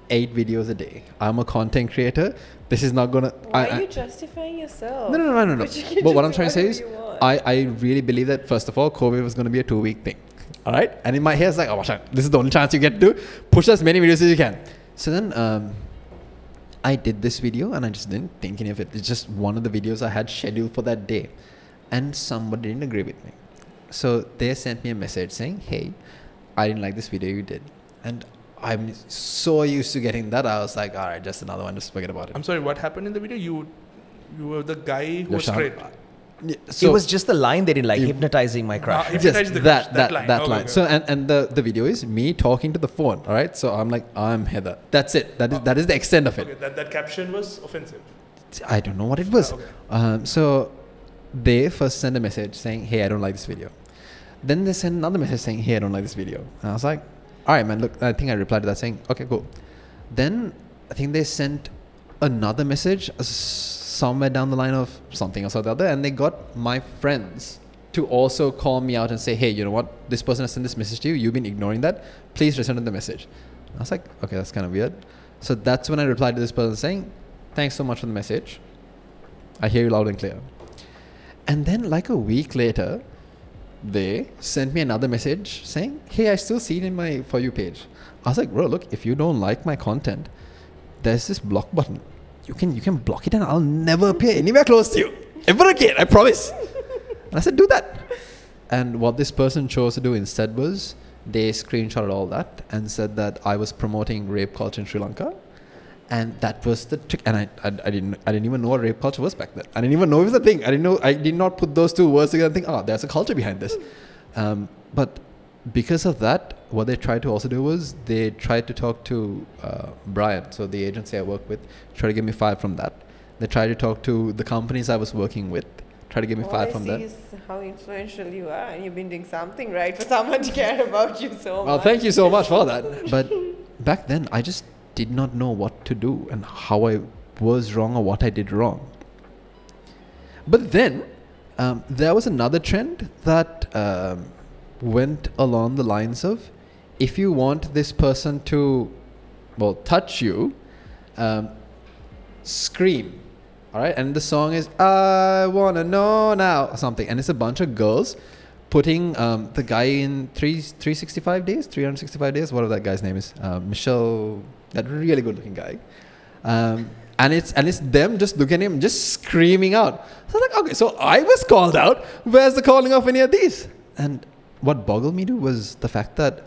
8 videos a day. I'm a content creator. This is not gonna. Why are you justifying yourself? No. But, you can But what I'm just trying to say do is, whatever you want. I really believe that, first of all, COVID was going to be a 2-week thing. All right? And in my head, it's like, oh, this is the only chance you get to push as many videos as you can. So then I did this video, and I just didn't think any of it. It's just one of the videos I had scheduled for that day. And somebody didn't agree with me. So they sent me a message saying, hey, I didn't like this video you did. And I'm so used to getting that. I was like, all right, just another one. Just forget about it. I'm sorry, what happened in the video? You were the guy who was straight. Yeah, it was just the line they didn't like, hypnotizing my crush. Hypnotize the crush, that line. That Okay, line. okay. So and the video is me talking to the phone. All right. So I'm like, I'm Heather. That's it. That is the extent of it. Okay, that caption was offensive. I don't know what it was. Okay. So they first sent a message saying, hey, I don't like this video. Then they sent another message saying, hey, I don't like this video. And I was like, all right, man, look, I think I replied to that saying, okay, cool. Then I think they sent another message somewhere down the line of something else or the other, and they got my friends to also call me out and say, hey, you know what? This person has sent this message to you. You've been ignoring that. Please return the message. I was like, okay, that's kind of weird. So that's when I replied to this person saying, thanks so much for the message. I hear you loud and clear. And then like a week later, they sent me another message saying, hey, I still see it in my For You page. I was like, bro, look, if you don't like my content, there's this block button. You can block it and I'll never appear anywhere close to you. Ever again, I promise. And I said, do that. And what this person chose to do instead was they screenshotted all that and said that I was promoting rape culture in Sri Lanka. And that was the trick. And I didn't even know what rape culture was back then. I didn't even know it was a thing. I did not put those two words together and think, oh, there's a culture behind this. But because of that, what they tried to also do was they tried to talk to Brian, so the agency I work with, try to get me fired from that. They tried to talk to the companies I was working with, try to get me fired from that. All I see is how influential you are, and you've been doing something right for someone to care about you so much. Well, thank you so much for that. But back then, I just did not know what to do and how I was wrong or what I did wrong. But then there was another trend that went along the lines of, if you want this person to, well, touch you, scream. All right. And the song is, I wanna know now, or something. And it's a bunch of girls putting the guy in 365 days, whatever that guy's name is, Michelle, that really good looking guy. And it's them just looking at him, just screaming out. So I was like, okay, so I was called out. Where's the calling of any of these? And what boggled me to was the fact that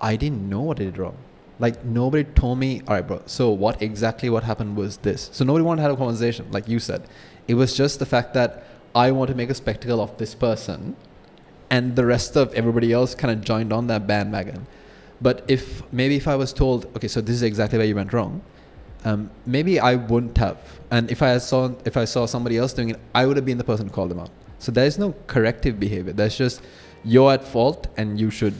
I didn't know what I did wrong. Like, nobody told me, all right, bro, so what happened was this. So nobody wanted to have a conversation, like you said. It was just the fact that I want to make a spectacle of this person, and the rest of everybody else kind of joined on that bandwagon. But if I was told, okay, so this is exactly where you went wrong, maybe I wouldn't have. And if I saw somebody else doing it, I would have been the person to call them out. So there's no corrective behavior. There's just, you're at fault and you should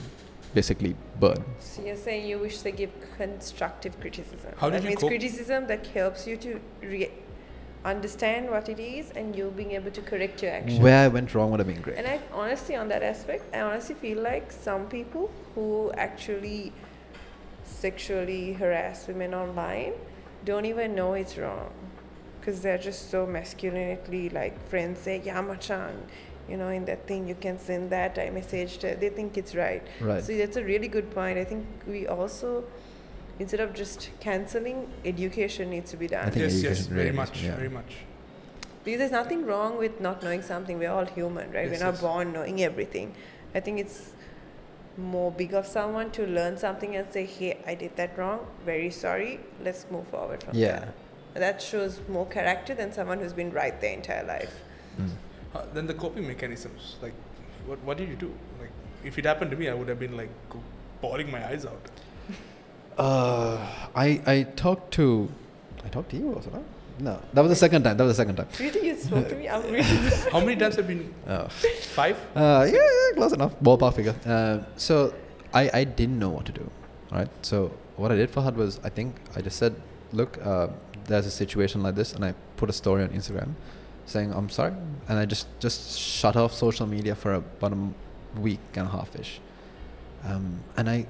basically burn. So you're saying you wish they give constructive criticism. How did that you means cope? criticism that helps you to understand what it is and you being able to correct your actions. Where I went wrong would have been great. And I honestly, on that aspect, I honestly feel like some people who actually sexually harass women online don't even know it's wrong, because they're just so masculinely, like friends say, yeah, machan, you know, in that thing you can send that, I messaged her, they think it's right. Right. So that's a really good point. I think we also, instead of just cancelling, education needs to be done. I think Yes, education very really much, needs to be, yeah. very much. Because there's nothing wrong with not knowing something. We're all human, right? Yes, We're not yes. born knowing everything. I think it's more big of someone to learn something and say, hey, I did that wrong. Very sorry. Let's move forward from Yeah. there. That shows more character than someone who's been right their entire life. Then the coping mechanisms, like, what did you do? Like, if it happened to me, I would have been like bawling my eyes out. I talked to you also, no? No, that was the second time. Really, you spoke to me? I'm really How many times have been? 5? Yeah, close enough. Ballpark figure. So I didn't know what to do. All right. So what I did for Had was, I think I just said, look, there's a situation like this, and I put a story on Instagram saying I'm sorry, and I just shut off social media for about a week and a half-ish. And I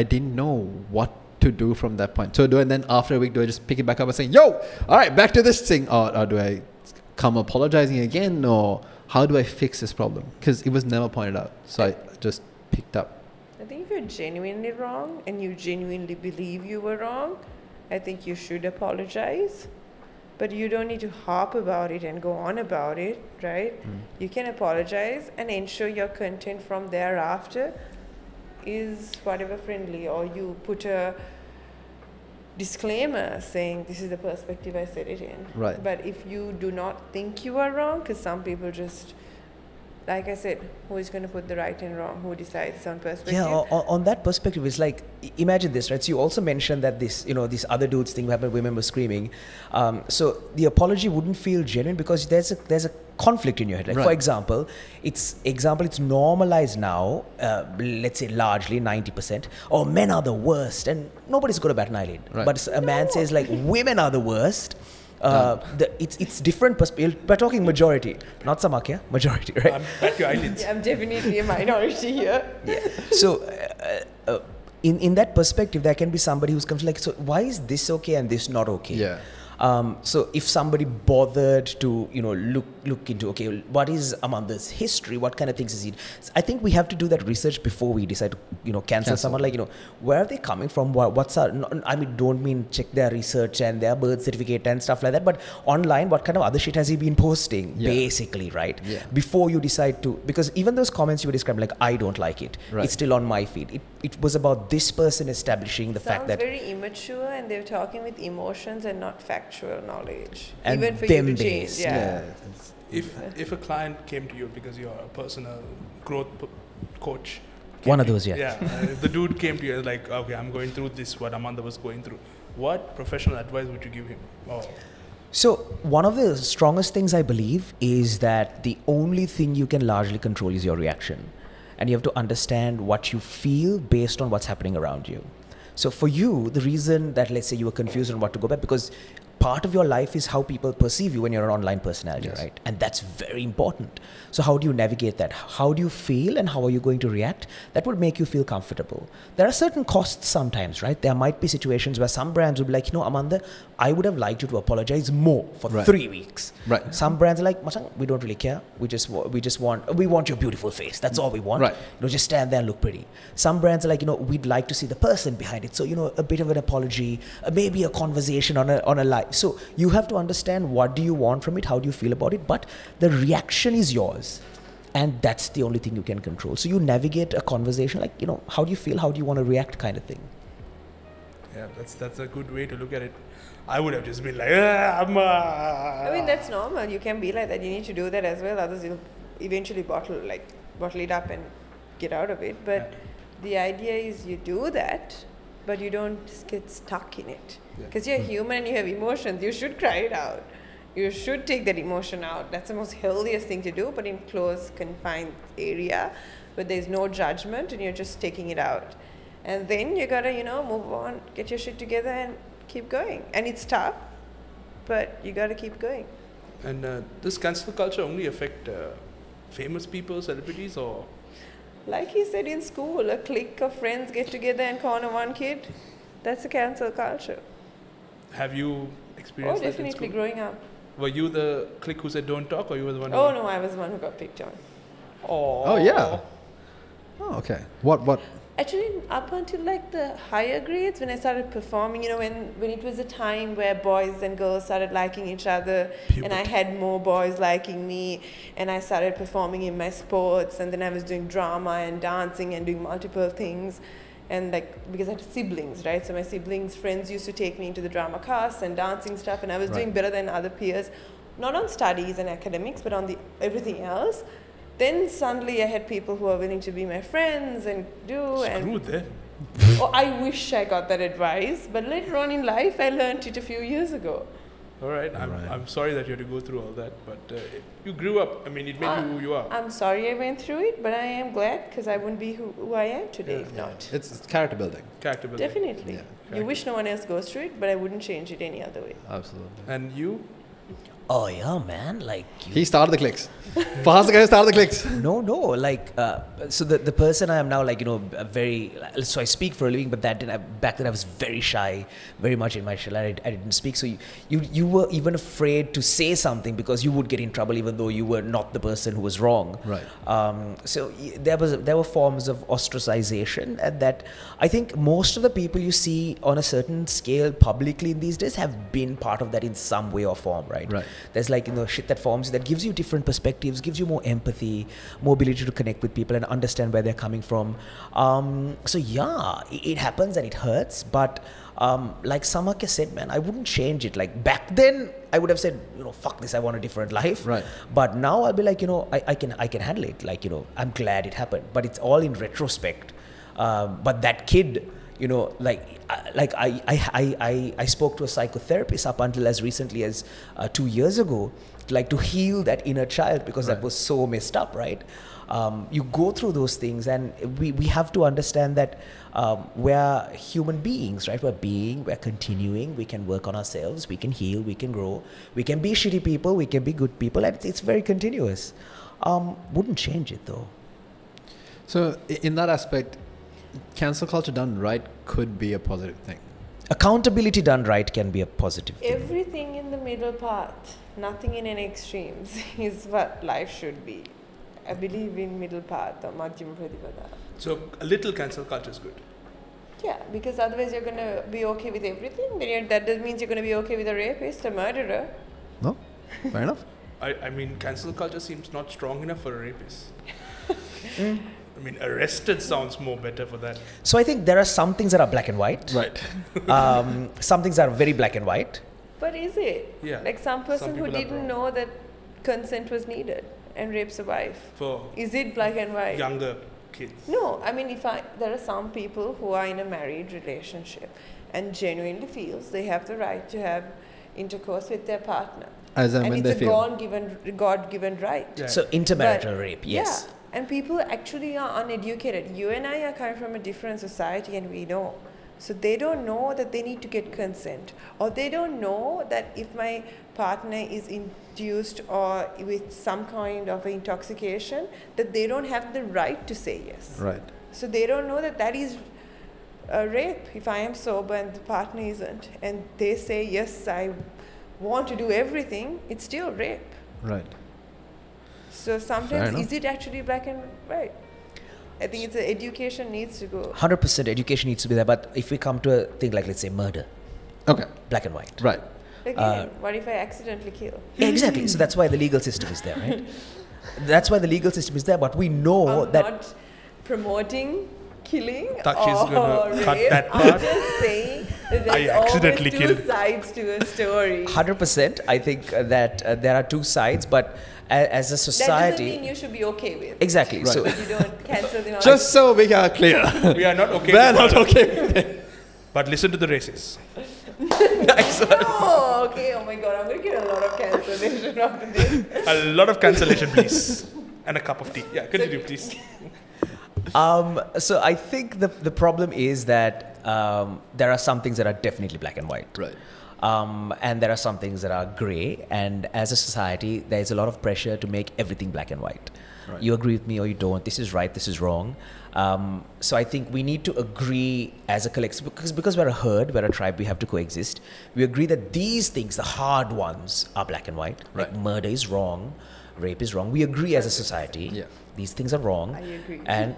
didn't know what to do from that point. So then after a week, do I just pick it back up and say, yo, all right, back to this thing, or do I come apologizing again, or how do I fix this problem? Because it was never pointed out. So I just picked up. I think if you're genuinely wrong and you genuinely believe you were wrong, I think you should apologize. But you don't need to harp about it and go on about it, right? You can apologize and ensure your content from thereafter is whatever friendly, or you put a disclaimer saying this is the perspective I said it in. Right. But if you do not think you are wrong, because some people just, like I said, who is going to put the right and wrong? Who decides on perspective? Yeah, on that perspective, it's like, imagine this, right? So you also mentioned that this other dudes thing happened, women were screaming. So the apology wouldn't feel genuine because there's a conflict in your head. Like, for example, it's normalized now, let's say largely 90%, oh, men are the worst, and nobody's got a bat an eyelid. Right. But a man says like, women are the worst. It's different perspective. We're talking majority, not Samakya, majority, right? Back your eyelids. Yeah, I'm definitely a minority here. Yeah. So in that perspective, there can be somebody who's comes like, so why is this okay and this not okay? Yeah. So if somebody bothered to look into, okay, what is Amanda's history, what kind of things is it? I think we have to do that research before we decide to cancel someone. Like, where are they coming from? What's our, I mean, don't mean check their research and their birth certificate and stuff like that, but online, what kind of other shit has he been posting? Basically, right? Yeah. Before you decide to, because even those comments you were describing, like, I don't like it. Right. It's still on my feed. It was about this person establishing the fact that, Sounds very immature, and they're talking with emotions and not factual knowledge. And even for you to change. them-based. Yeah. If a client came to you because you're a personal growth coach, one of those, yeah. If the dude came to you like, okay, I'm going through this, what Amanda was going through, what professional advice would you give him? So one of the strongest things I believe is that the only thing you can largely control is your reaction. And you have to understand what you feel based on what's happening around you. So for you, the reason that, let's say, you were confused on what to go back, because part of your life is how people perceive you when you're an online personality, right? And that's very important. So how do you navigate that? How do you feel and how are you going to react? That would make you feel comfortable. There are certain costs sometimes, right? There might be situations where some brands would be like, Amanda, I would have liked you to apologize more for 3 weeks. Right. Some brands are like, Masang, we don't really care. We want your beautiful face. That's all we want. Right. Just stand there and look pretty. Some brands are like, we'd like to see the person behind it. So, a bit of an apology, maybe a conversation on a live. So you have to understand what do you want from it, how do you feel about it, but the reaction is yours. And that's the only thing you can control. So you navigate a conversation like, how do you feel, how do you want to react kind of thing. Yeah, that's a good way to look at it. I would have just been like, I mean, that's normal. You can be like that. You need to do that as well. Others you'll eventually bottle it up and get out of it. But the idea is you do that, but you don't get stuck in it. Because you're human and you have emotions. You should cry it out. You should take that emotion out. That's the most healthiest thing to do, but in close, confined area where there's no judgment and you're just taking it out. And then you gotta, move on, get your shit together and keep going. And it's tough, but you gotta keep going. And does cancel culture only affect famous people, celebrities, or? Like he said in school, a clique of friends get together and corner one kid. That's a cancel culture. Have you experienced that in definitely school? Growing up. Were you the clique who said don't talk, or you were the one? Oh no, I was the one who got picked on. Oh yeah. Oh okay. What? Actually, up until like the higher grades, when I started performing, when it was a time where boys and girls started liking each other, and I had more boys liking me, and I started performing in my sports, and then I was doing drama and dancing and doing multiple things. And like, because I had siblings, right? So my siblings' friends used to take me into the drama class and dancing stuff, and I was doing better than other peers, not on studies and academics, but on the everything else. Then suddenly I had people who are willing to be my friends and do. Screw them. Oh, I wish I got that advice, but later on in life, I learned it a few years ago. All right. I'm sorry that you had to go through all that, but you grew up. I mean, it made you who you are. I'm sorry I went through it, but I am glad because I wouldn't be who I am today if not. It's character building. Character building. Definitely. Yeah. You wish no one else goes through it, but I wouldn't change it any other way. Absolutely. And you? Oh yeah, man. Like He started the clicks. Fahad's the guy who started the clicks. no, like so the person I am now, like, you know, very. So I speak for a living, but back then I was very shy, very much in my shell. I didn't speak. So you were even afraid to say something because you would get in trouble, even though you were not the person who was wrong. Right. So there were forms of ostracization, and that I think most of the people you see on a certain scale publicly in these days have been part of that in some way or form, right? Right. There's like, you know, shit that forms that gives you different perspectives, gives you more empathy, more ability to connect with people and understand where they're coming from. So yeah, it happens and it hurts, but like Samakya said, man, I wouldn't change it. Like back then, I would have said, you know, fuck this, I want a different life. Right. But now I'll be like, you know, I can handle it. Like, you know, I'm glad it happened, but it's all in retrospect. But that kid, you know, I spoke to a psychotherapist up until as recently as 2 years ago, like to heal that inner child because that was so messed up, right? You go through those things, and we have to understand that we're human beings, right? We're continuing, we can work on ourselves, we can heal, we can grow, we can be shitty people, we can be good people, and it's very continuous. Wouldn't change it though. So in that aspect, cancel culture done right could be a positive thing. Accountability done right can be a positive thing. Everything in the middle path, nothing in any extremes, is what life should be. I believe in middle path or Madhyama Pratipada. So a little cancel culture is good. Yeah, because otherwise you're going to be okay with everything. Then that does means you're going to be okay with a rapist, a murderer. No? Fair enough. I mean, cancel culture seems not strong enough for a rapist. I mean, arrested sounds more better for that. So I think there are some things that are black and white. Right. Some things are very black and white. But is it? Yeah. Like some person who people are didn't wrong. know that consent was needed and rapes a wife. For Is it black and white? younger kids. No, I mean, there are some people who are in a married relationship and genuinely feels they have the right to have intercourse with their partner. As and and when it's they a feel. God-given right. Yeah. So intermarital But- rape, yes. Yeah, and people actually are uneducated. You and I are coming from a different society, and we know. So they don't know that they need to get consent, or they don't know that if my partner is induced or with some kind of intoxication, that they don't have the right to say yes. Right. So they don't know that that is a rape. If I am sober and the partner isn't, and they say yes, I want to do everything, it's still rape. Right. So Fair sometimes, enough. is it actually black and white? I think it's education needs to go. 100% education needs to be there. But if we come to a thing like, let's say, murder, Okay. black and white. Right. Again, what if I accidentally kill? Yeah, exactly. So that's why the legal system is there, right? That's why the legal system is there. But we know I'm that. not promoting killing Takshi's or gonna cut rape. that I'm part. just saying that I there's accidentally always two killed. sides to a story. 100%. I think that there are two sides, but as a That doesn't society. mean you should be okay with. Exactly. Right. So You don't cancel them out. Just so we are clear. We are not okay. We're with not it. okay with it. But listen to the races. nice one. Oh, okay. Oh my God, I'm going to get a lot of cancellation after this. A lot of cancellation, please. And a cup of tea. Yeah, continue, please. So I think the problem is that there are some things that are definitely black and white. Right. And there are some things that are grey. And as a society, there's a lot of pressure to make everything black and white. Right. You agree with me or you don't. This is right, this is wrong. So I think we need to agree as a collective, because we're a herd, we're a tribe, we have to coexist. We agree that these things, the hard ones, are black and white. Like Right. murder is wrong, rape is wrong. We agree as a society. Yeah. These things are wrong. I agree. And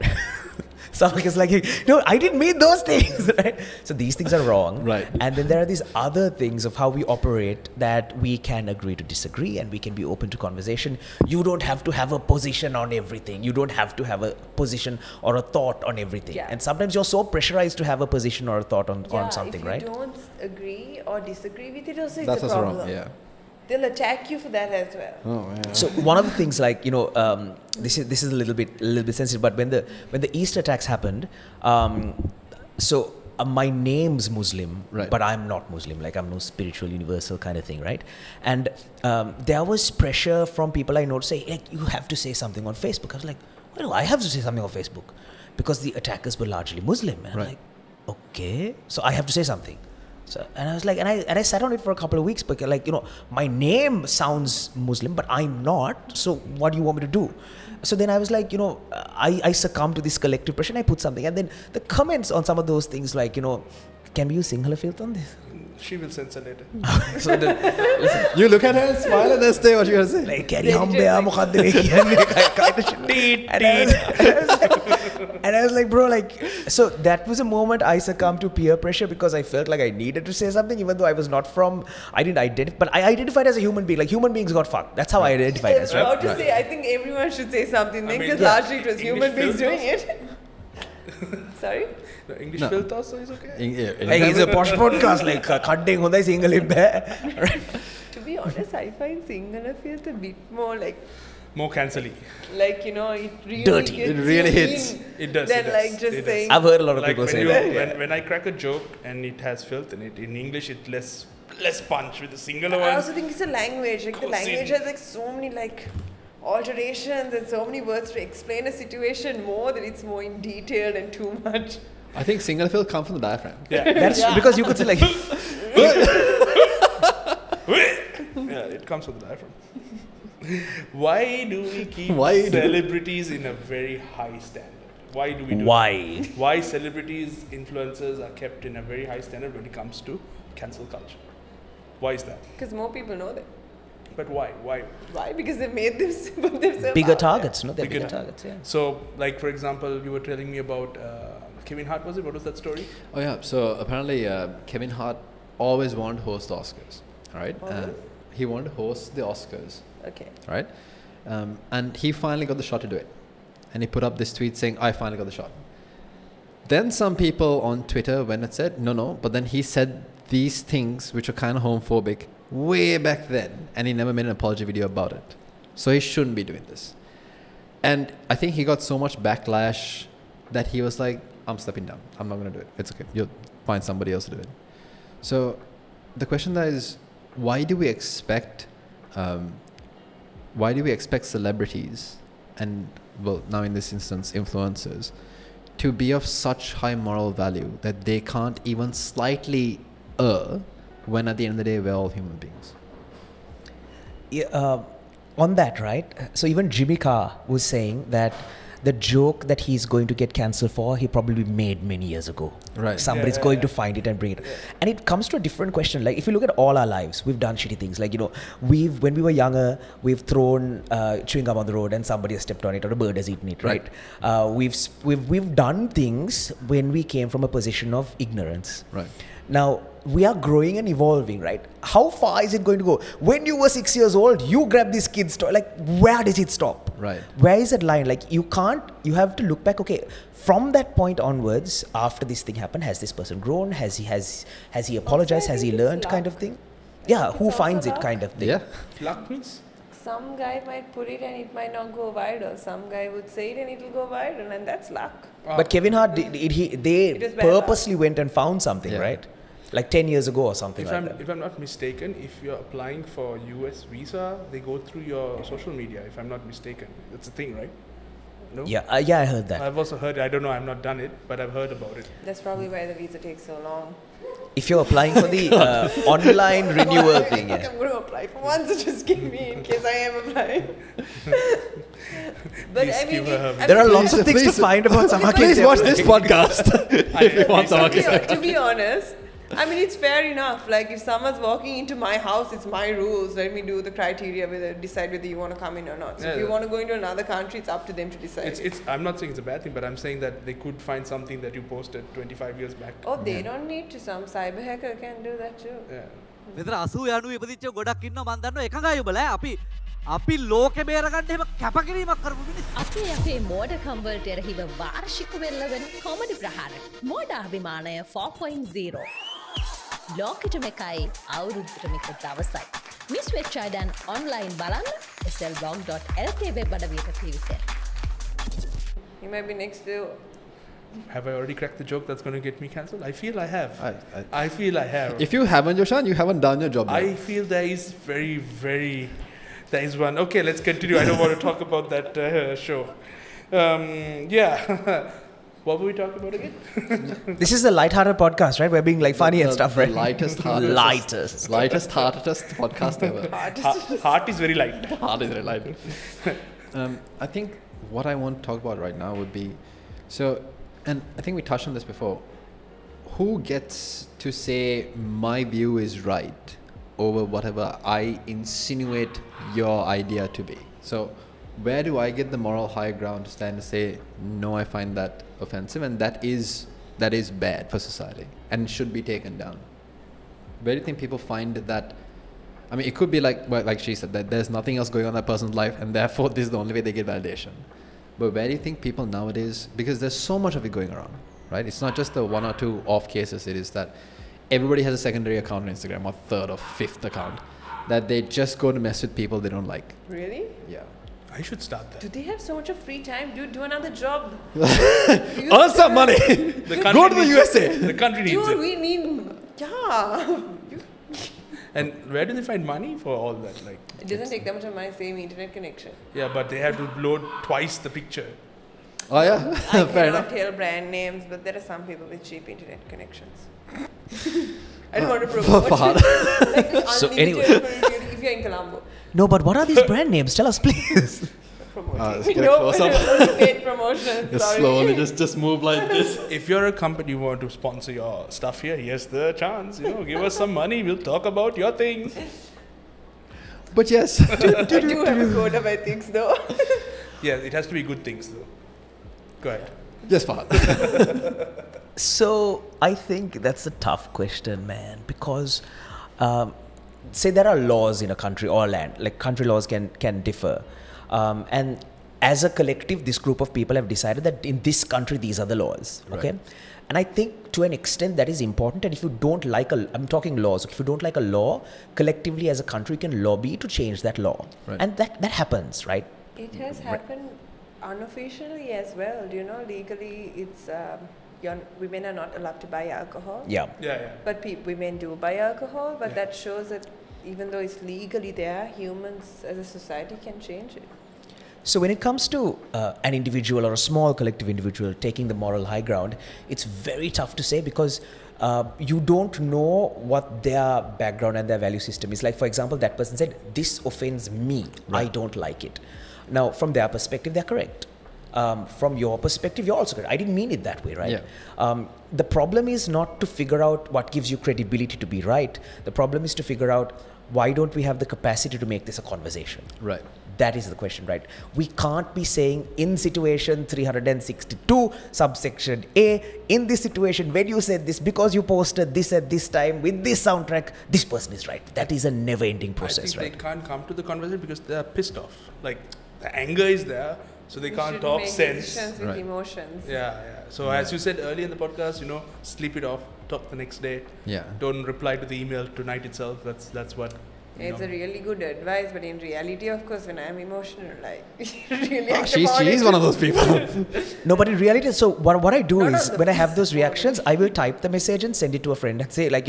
Samaka's like, no, I didn't mean those things, right? So these things are wrong. Right. And then there are these other things of how we operate that we can agree to disagree and we can be open to conversation. You don't have to have a position on everything. You don't have to have a position or a thought on everything. Yeah. And sometimes you're so pressurized to have a position or a thought on something, right? If you don't agree or disagree with it, also That's it's a what's problem. wrong. Yeah. They'll attack you for that as well. Oh, yeah. So one of the things, like, this is a little bit sensitive, but when the East attacks happened, my name's Muslim, Right. but I'm not Muslim. Like, I'm no spiritual universal kind of thing, right? And there was pressure from people I know to say, hey, you have to say something on Facebook. I was like, why do I have to say something on Facebook? Because the attackers were largely Muslim. And Right. I'm like, okay, so I have to say something. So, and I was like, and I sat on it for a couple of weeks because, like, my name sounds Muslim, but I'm not. So what do you want me to do? So then I was like, I succumbed to this collective pressure and I put something. And then the comments on some of those things, like, can we use Sinhala filth on this? She will censor later. So then, You look at her and smile and then say what you're going to say. like, "Kya hambeya moqadde mein kiyanne?" kind of shit. And I was like, bro, like, so that was a moment I succumbed to peer pressure because I felt like I needed to say something, even though I was not I didn't identify, but I identified as a human being. Like, human beings got fucked. That's how I identified I as, was right? about to say, I think everyone should say something then, I mean, because yeah. largely it was human beings film doing it. Sorry? The English No. filth also is okay. Hey, it's a posh podcast, like, cutting hunda hai single in right? To be honest, I find Sinhala filth a bit more like, More cancelly. it really Dirty. gets It really you hits. in It does. Than it does, like just it does. saying. I've heard a lot of Like people when, say you, that. when I crack a joke and it has filth in it, in English it's less punch. With the singular I one, also think it's a language. Like, the Goes language in. has like so many like alterations and so many words to explain a situation more that it's more in detail and too much. I think single fill comes from the diaphragm. yeah, That's because you could say, like, yeah, it comes with the diaphragm. Why do we keep Why do- celebrities in a very high standard? Why do we do why? that? Why celebrities, influencers are kept in a very high standard when it comes to cancel culture? Why is that? Because more people know them. But why? Why? Why? Because they made put themselves Bigger out there. targets, no? They're bigger Bigger- targets, yeah. So, like for example, you were telling me about Kevin Hart. Was it? What was that story? Oh yeah. So apparently Kevin Hart always wanted to host the Oscars. All right. Always? He wanted to host the Oscars. Okay. Right. And he finally got the shot to do it. And he put up this tweet saying, "I finally got the shot." Then some people on Twitter went and said, "No." But then he said these things which are kind of homophobic way back then, and he never made an apology video about it. So he shouldn't be doing this. And I think he got so much backlash that he was like, I'm stepping down. I'm not going to do it. It's okay. You'll find somebody else to do it. So the question there is, why do we expect celebrities and, well, now in this instance, influencers, to be of such high moral value that they can't even slightly err when at the end of the day we're all human beings? Yeah, on that, right? So even Jimmy Carr was saying that the joke that he's going to get cancelled for, he probably made many years ago. Right. Somebody's going to find it and bring it. And it comes to a different question. Like, if you look at all our lives, we've done shitty things. Like, when we were younger, we've thrown chewing gum on the road and somebody has stepped on it or a bird has eaten it, right? We've done things when we came from a position of ignorance. Right. Now, we are growing and evolving, right? How far is it going to go? When you were 6 years old, you grabbed this kid's toy. Like, where does it stop? Right. Where is that line? Like, you have to look back, okay, from that point onwards, after this thing happened, has this person grown? Has he apologized? I Has he think it's learned, kind luck. of thing? I Yeah, think who it's finds also it, kind of thing? Yeah. Luck means? Some guy might put it and it might not go viral. Some guy would say it and it'll go viral, and that's luck. But Kevin Hart, they It was bad luck. purposely went and found something, Yeah. right? Like 10 years ago or something like that. If I'm not mistaken, if you're applying for US visa, they go through your social media. If I'm not mistaken, that's a thing, right? No. Yeah, I heard that. I've also heard. I don't know. I've not done it, but I've heard about it. That's probably why the visa takes so long. If you're applying for the online renewal thing, yeah. I'm going to apply for one, so just give me in case I am applying. But Please I mean, give her her There are lots of things to please- find about Samaki. Please watch this podcast if you want please, Samaki. to be honest, I mean, it's fair enough. Like, if someone's walking into my house, it's my rules. Let me do the criteria, decide whether you want to come in or not. So if you want to go into another country, it's up to them to decide. I'm not saying it's a bad thing, but I'm saying that they could find something that you posted 25 years back. Oh, they don't need to. Some cyber hacker can do that too. Yeah. මෙතන 80 90 ඉපදිච්ච ගොඩක් ඉන්නවා මම දන්නවා එකඟයි ඔබලා අපි ලෝකෙ බේරගන්න එහෙම කැපකිරීමක් කරපු මිනිස්සු අපේ මෝඩකම් වලට එරෙහිව වාර්ෂික වෙල්ලවෙන කොමඩි ප්‍රහාර මෝඩ අභිමානය 4.0 ලෝකෙටම එකයි අවුරුද්දටම එක දවසයි මිස් වෙච්ච අය දැන් ඔන්ලයින් බලන්න slvlog.lk වෙබ් අඩවියට පිවිසෙන්න. You might be next to. Have I already cracked the joke that's going to get me cancelled? I feel I have. I feel I have. If you haven't, Yoshan, you haven't done your job yet. I feel there is there is one. Okay, let's continue. I don't want to talk about that show. Yeah. What were we talking about again? This is the light-hearted podcast, right? We're being like funny and stuff, right? Lightest heartedest podcast ever. Heart is very light. Heart is very light. I think what I want to talk about right now would be, and I think we touched on this before, who gets to say my view is right over whatever I insinuate your idea to be? So where do I get the moral high ground to stand and say, no, I find that offensive and that is bad for society and should be taken down? Where do you think people find that? I mean, it could be like she said, that there's nothing else going on in that person's life and therefore this is the only way they get validation. But where do you think people nowadays, because there's so much of it going around, right? It's not just the one or two off cases. It is that everybody has a secondary account on Instagram or third or fifth account that they just go to mess with people they don't like. Really? Yeah. I should start that. Do they have so much of free time? Dude, do another job. Earn some money. Go to the USA. The country needs Dude, it. we need. Yeah. And where do they find money for all that? Like, It doesn't take that much of money, same internet connection. yeah, but they have to load twice the picture. Oh yeah, I fair cannot enough. tell brand names, but there are some people with cheap internet connections. I don't want to promote. So anyway. If you're in Colombo. No, but what are these brand names? Tell us, please. Let's get a No, close-up. paid promotion. Just Sorry. slowly, just move like this. If you're a company you want to sponsor your stuff here, here's the chance. Give us some money. We'll talk about your thing. But yes. I do have a code of ethics though. Yeah, it has to be good things though. Go ahead. Yes, Fahad. So I think that's a tough question, man, because say there are laws in a country or land, like country laws can differ. And as a collective, this group of people have decided that in this country, these are the laws. Okay. Right. And I think to an extent that is important. And if you don't like I'm talking laws, if you don't like a law, collectively as a country, you can lobby to change that law. Right. And that happens, right? It has happened unofficially as well. Do you know, legally, it's women are not allowed to buy alcohol. Yeah. Yeah. But women do buy alcohol, but that shows that even though it's legally there, humans as a society can change it. So when it comes to an individual or a small collective individual taking the moral high ground, it's very tough to say because you don't know what their background and their value system is. Like, for example, that person said, this offends me. Right. I don't like it. Now, from their perspective, they're correct. From your perspective, you're also correct. I didn't mean it that way, right? Yeah. The problem is not to figure out what gives you credibility to be right. The problem is to figure out why don't we have the capacity to make this a conversation? Right. That is the question, right? We can't be saying in situation 362 subsection A, in this situation, when you said this, because you posted this at this time with this soundtrack, this person is right. That is a never-ending process, I think right? they can't come to the conversation because they are pissed off. Like, the anger is there, so they can't should talk make sense. decisions with Right. emotions. Yeah. So as you said earlier in the podcast, sleep it off, talk the next day. Yeah. Don't reply to the email tonight itself. That's what. It's a really good advice, but in reality, of course, when I'm emotional, like really act She's upon it. one of those people. No, but in reality, so what I do No, is the when I have those reactions, I will type the message and send it to a friend and say, like,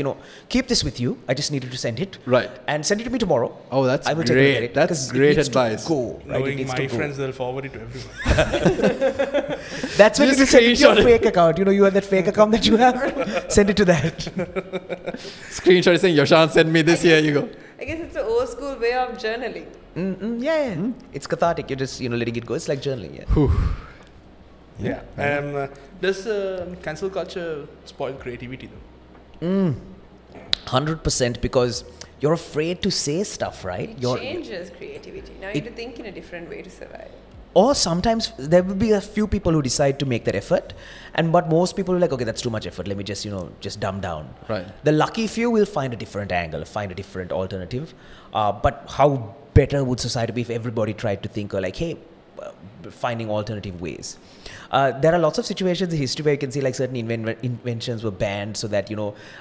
keep this with you. I just needed to send it. Right. And send it to me tomorrow. Oh, that's I will take a look great. at it That's 'cause it great needs to advice. Go, right? It Knowing needs my to go. friends, they'll forward it to everyone. That's when Just you send it to your screenshot it. fake account. You have that fake account that you have. Send it to that. Screenshot saying, Yoshan sent me this, here you go. I guess it's an old school way of journaling. Yeah. It's cathartic. You're just letting it go. It's like journaling. Yeah. Yeah. Does cancel culture spoil creativity though? 100%, because you're afraid to say stuff, right? It You're, changes creativity. Now you have to think in a different way to survive. or sometimes there will be a few people who decide to make that effort, but most people are like, okay, that's too much effort, let me just just dumb down. Right. The lucky few will find a different angle, find a different alternative. But how better would society be if everybody tried to think like, hey, finding alternative ways? There are lots of situations in history where you can see like certain inventions were banned so that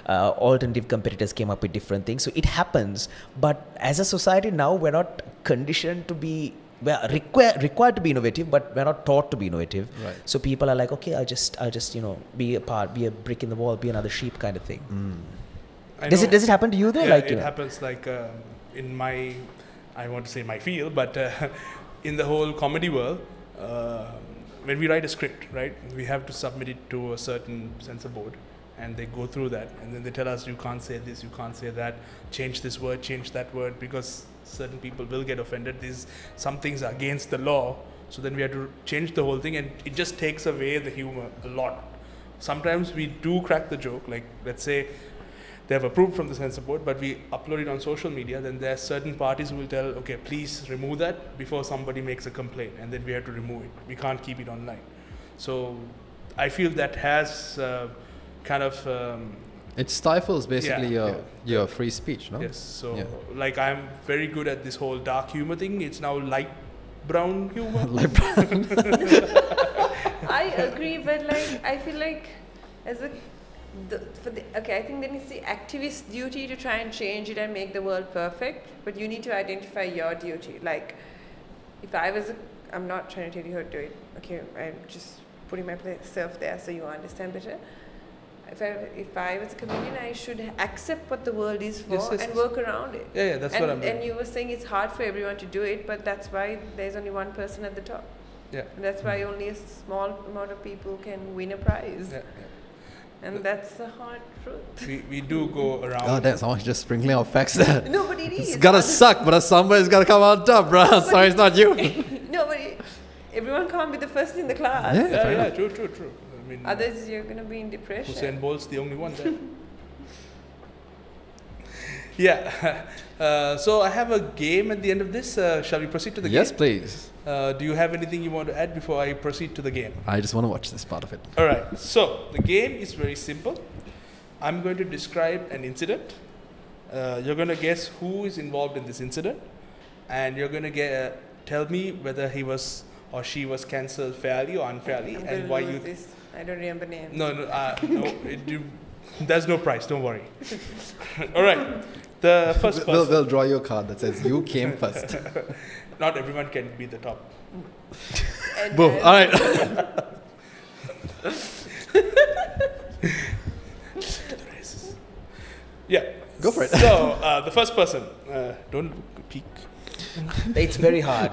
alternative competitors came up with different things. So it happens, but as a society now we're not conditioned to be, we're required to be innovative, but we're not taught to be innovative. Right. So people are like, okay, I'll just be a brick in the wall, be another sheep kind of thing. Does it happen to you though? Yeah, like it happens like in my, I want to say my field, but in the whole comedy world, when we write a script, right, we have to submit it to a certain censor board, and they go through that, and then they tell us, you can't say this, you can't say that, change this word, change that word, because certain people will get offended. Some things are against the law, so then we have to change the whole thing, and it just takes away the humor a lot. Sometimes we do crack the joke, like let's say they have approved from the censor board, but we upload it on social media, then there are certain parties who will tell, okay, please remove that before somebody makes a complaint, and then we have to remove it. We can't keep it online. So I feel that has kind of... it stifles basically your free speech, no? Yes, so like I'm very good at this whole dark humor thing. It's now light brown humor. Light brown. I agree, but like I feel like as a I think then it's the activist duty to try and change it and make the world perfect, but you need to identify your duty. Like if I was I'm not trying to tell you how to do it, okay, I'm just putting myself there so you understand better. If I was a comedian, I should accept what the world is for and work around it. Yeah, that's what I'm doing. And you were saying it's hard for everyone to do it, but that's why there's only one person at the top. Yeah. And that's why only a small amount of people can win a prize. Yeah. And that's the hard truth. We do go around. Oh, that's someone just sprinkling out facts there. No, but it is. It's gotta suck, but somebody's gotta come on top, bro. Sorry, it's not you. No, but everyone can't be the first in the class. Yeah, true. I mean, others, you're going to be in depression. Usain Bolt's the only one there. Yeah. So I have a game at the end of this. Shall we proceed to the game? Yes, please. Do you have anything you want to add before I proceed to the game? I just want to watch this part of it. All right. So the game is very simple. I'm going to describe an incident. You're going to guess who is involved in this incident, and you're going to tell me whether he was or she was cancelled fairly or unfairly, and why you. This. I don't remember names. No. There's no prize. Don't worry. All right. The first person. They'll draw you a card that says you came first. Not everyone can be the top. Boom. All right. Yeah. Go for it. So the first person. Don't peek. It's very hard.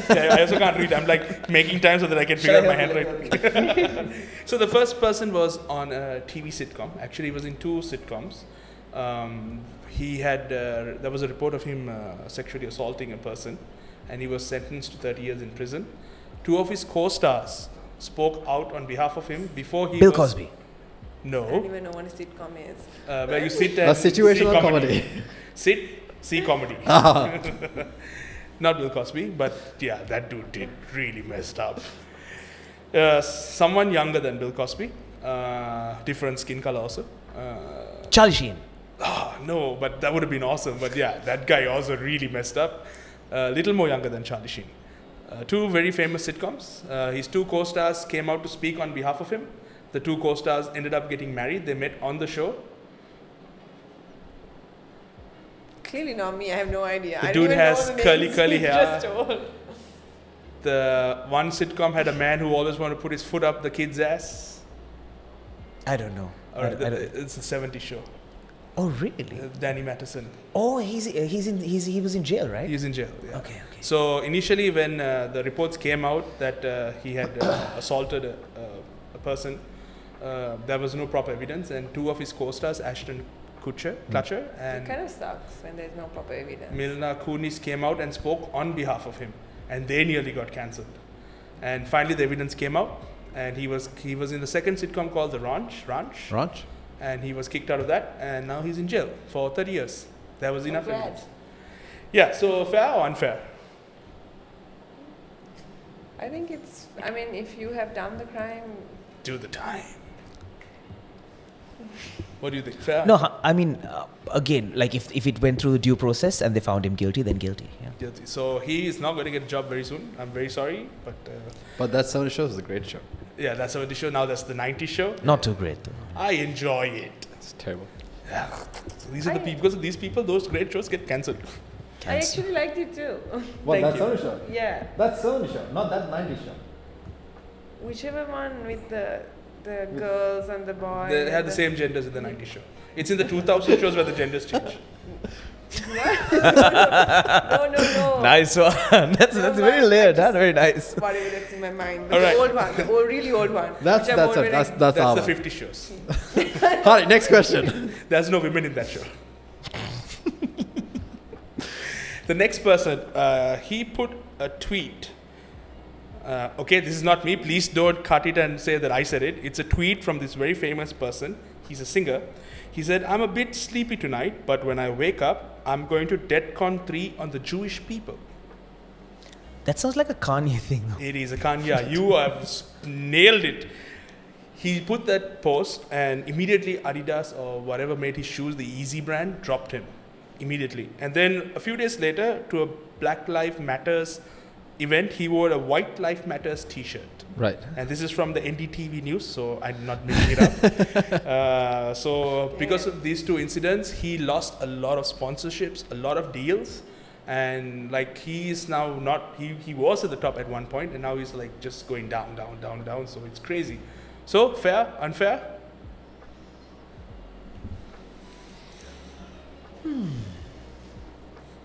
Yeah, I also can't read. I'm like making time so that I can figure out my handwriting. So the first person was on a TV sitcom. Actually, he was in 2 sitcoms. He had there was a report of him sexually assaulting a person, and he was sentenced to 30 years in prison. 2 of his co-stars spoke out on behalf of him before he Bill Cosby. No. I don't even know what a sitcom is. Where you sit and A situational see comedy. Sit, see comedy. Not Bill Cosby, but yeah, that dude did really messed up. Someone younger than Bill Cosby, different skin color also. Charlie Sheen. No, but that would have been awesome. But yeah, that guy also really messed up. A little more younger than Charlie Sheen. 2 very famous sitcoms. His 2 co-stars came out to speak on behalf of him. The 2 co-stars ended up getting married. They met on the show. Clearly not me. I have no idea. The I dude don't even has know the curly names. hair. Just told. The one sitcom had a man who always wanted to put his foot up the kid's ass. I don't know. All right, it's a 70s show. Oh, really? Danny Matheson. Oh, he was in jail, right? He's in jail. Yeah. Okay. So initially, when the reports came out that he had assaulted a person, there was no proper evidence, and 2 of his co-stars, Ashton Kutcher and It kind of sucks when there's no proper evidence. Milna Kunis, came out and spoke on behalf of him, and they nearly got cancelled. And finally, the evidence came out, and he was in the second sitcom called The Ranch. and he was kicked out of that, and now he's in jail for 30 years. There was enough Congrats. evidence. Yeah, so fair or unfair? I think it's, I mean, if you have done the crime, Do the time. What do you think? Fair? No, I mean, again, like if it went through the due process and they found him guilty, then guilty. Yeah. Guilty. So he is not going to get a job very soon. I'm very sorry, but That 70 show is a great show. yeah, that's 70 show. Now that's the 90 show. Not too great though. I enjoy it. It's terrible. So these are the people. Because of these people, those great shows get cancelled. I actually liked it too. What, Thank that you. 70 show? Yeah. That 70 show, not that 90 show. Whichever one with the girls and the boys. They had and the same genders in the 90 show. It's in the 2000 shows where the genders change. No. Nice one. that's very layered. That's very nice. Whatever that's in my mind. But All right. the old one, the old, really old one. That's which I'm it. already- That's That's our the one. 50 shows. All right, next question. There's no women in that show. The next person, he put a tweet. Okay, this is not me. Please don't cut it and say that I said it. It's a tweet from this very famous person. He's a singer. He said, I'm a bit sleepy tonight, but when I wake up, I'm going to DEFCON 3 on the Jewish people. That sounds like a Kanye thing. Though. It is a Kanye. You have nailed it. He put that post, and immediately Adidas or whatever made his shoes, the Easy brand, dropped him immediately. And then a few days later, to a Black Lives Matters event, he wore a White Lives Matters t-shirt. Right. And this is from the NDTV news, so I'm not making it up. So because of these two incidents, he lost a lot of sponsorships, a lot of deals. And like he is now not, he was at the top at one point, and now he's like just going down. So it's crazy. So fair, unfair?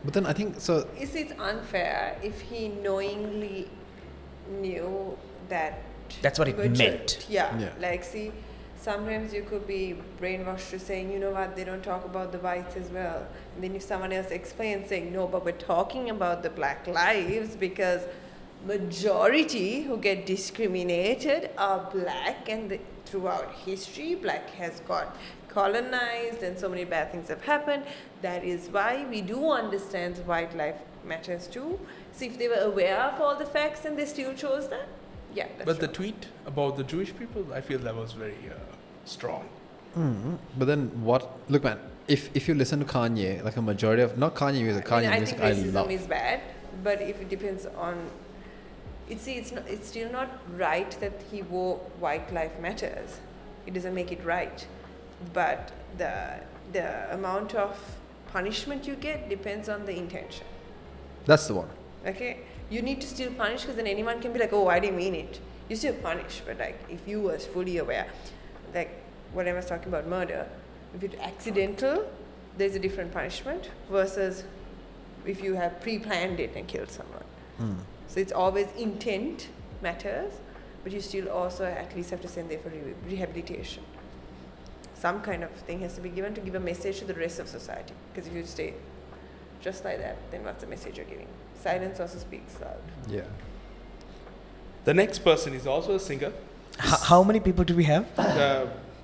But then I think, so Is it unfair if he knowingly knew that? That's what it meant. Yeah. Like, see, sometimes you could be brainwashed to saying, you know what, they don't talk about the whites as well. And then if someone else explains, saying, no, but we're talking about the black lives because majority who get discriminated are black, and throughout history, black has got colonized and so many bad things have happened. That is why we do understand white life matters too. So if they were aware of all the facts and they still chose that, yeah, that's But the true. tweet about the Jewish people, I feel that was very strong. but then what, look man, if you listen to Kanye, like a majority of, not Kanye music, I mean, Kanye I music think I racism love. is bad, but if it depends on, it's still not right that he wore White Life Matters. It doesn't make it right, but the amount of punishment you get depends on the intention. That's the one. Okay, you need to still punish, because then anyone can be like, oh, I didn't mean it. You still punish, but like if you was fully aware, like when I was talking about murder, if it's accidental, there's a different punishment versus if you have pre-planned it and killed someone. So it's always intent matters, but you still also at least have to send there for rehabilitation. Some kind of thing has to be given to give a message to the rest of society. Because if you stay just like that, then what's the message you're giving? Silence also speaks loud. Yeah. The next person is also a singer. How many people do we have?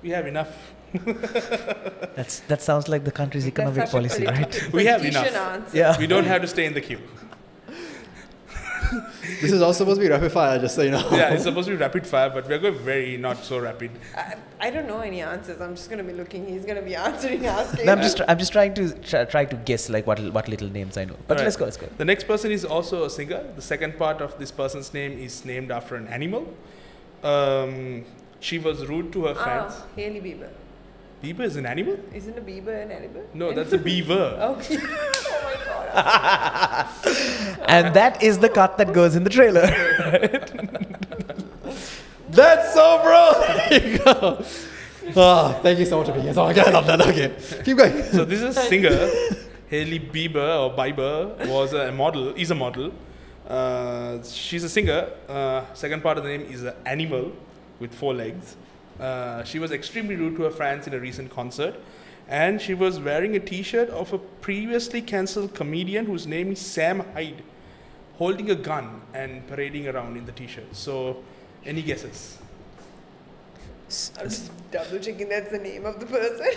We have enough. That sounds like the country's economic That's such a policy, right? We have politician enough. answer. Yeah. We don't have to stay in the queue. This is also supposed to be rapid fire, just so you know. Yeah, it's supposed to be rapid fire, but we're going very not so rapid. I don't know any answers. I'm just going to be looking. He's going to be answering, asking. No, I'm just trying to try to guess like what little names I know. But Alright. let's go. The next person is also a singer. The second part of this person's name is named after an animal. She was rude to her fans. Hailey Bieber. Bieber is an animal? Isn't a Bieber an animal? No, that's a beaver. Okay. Oh my god. And that is the cut that goes in the trailer. That's so bro! There you go. Oh, thank you so much for being here. Oh, okay, I love that. Okay. Keep going. So this is a singer. Hailey Bieber or Bieber was a model, is a model. She's a singer. Second part of the name is an animal with 4 legs. She was extremely rude to her fans in a recent concert. And she was wearing a t-shirt of a previously cancelled comedian whose name is Sam Hyde, holding a gun and parading around in the t-shirt. So, any guesses? I'm just double checking that's the name of the person.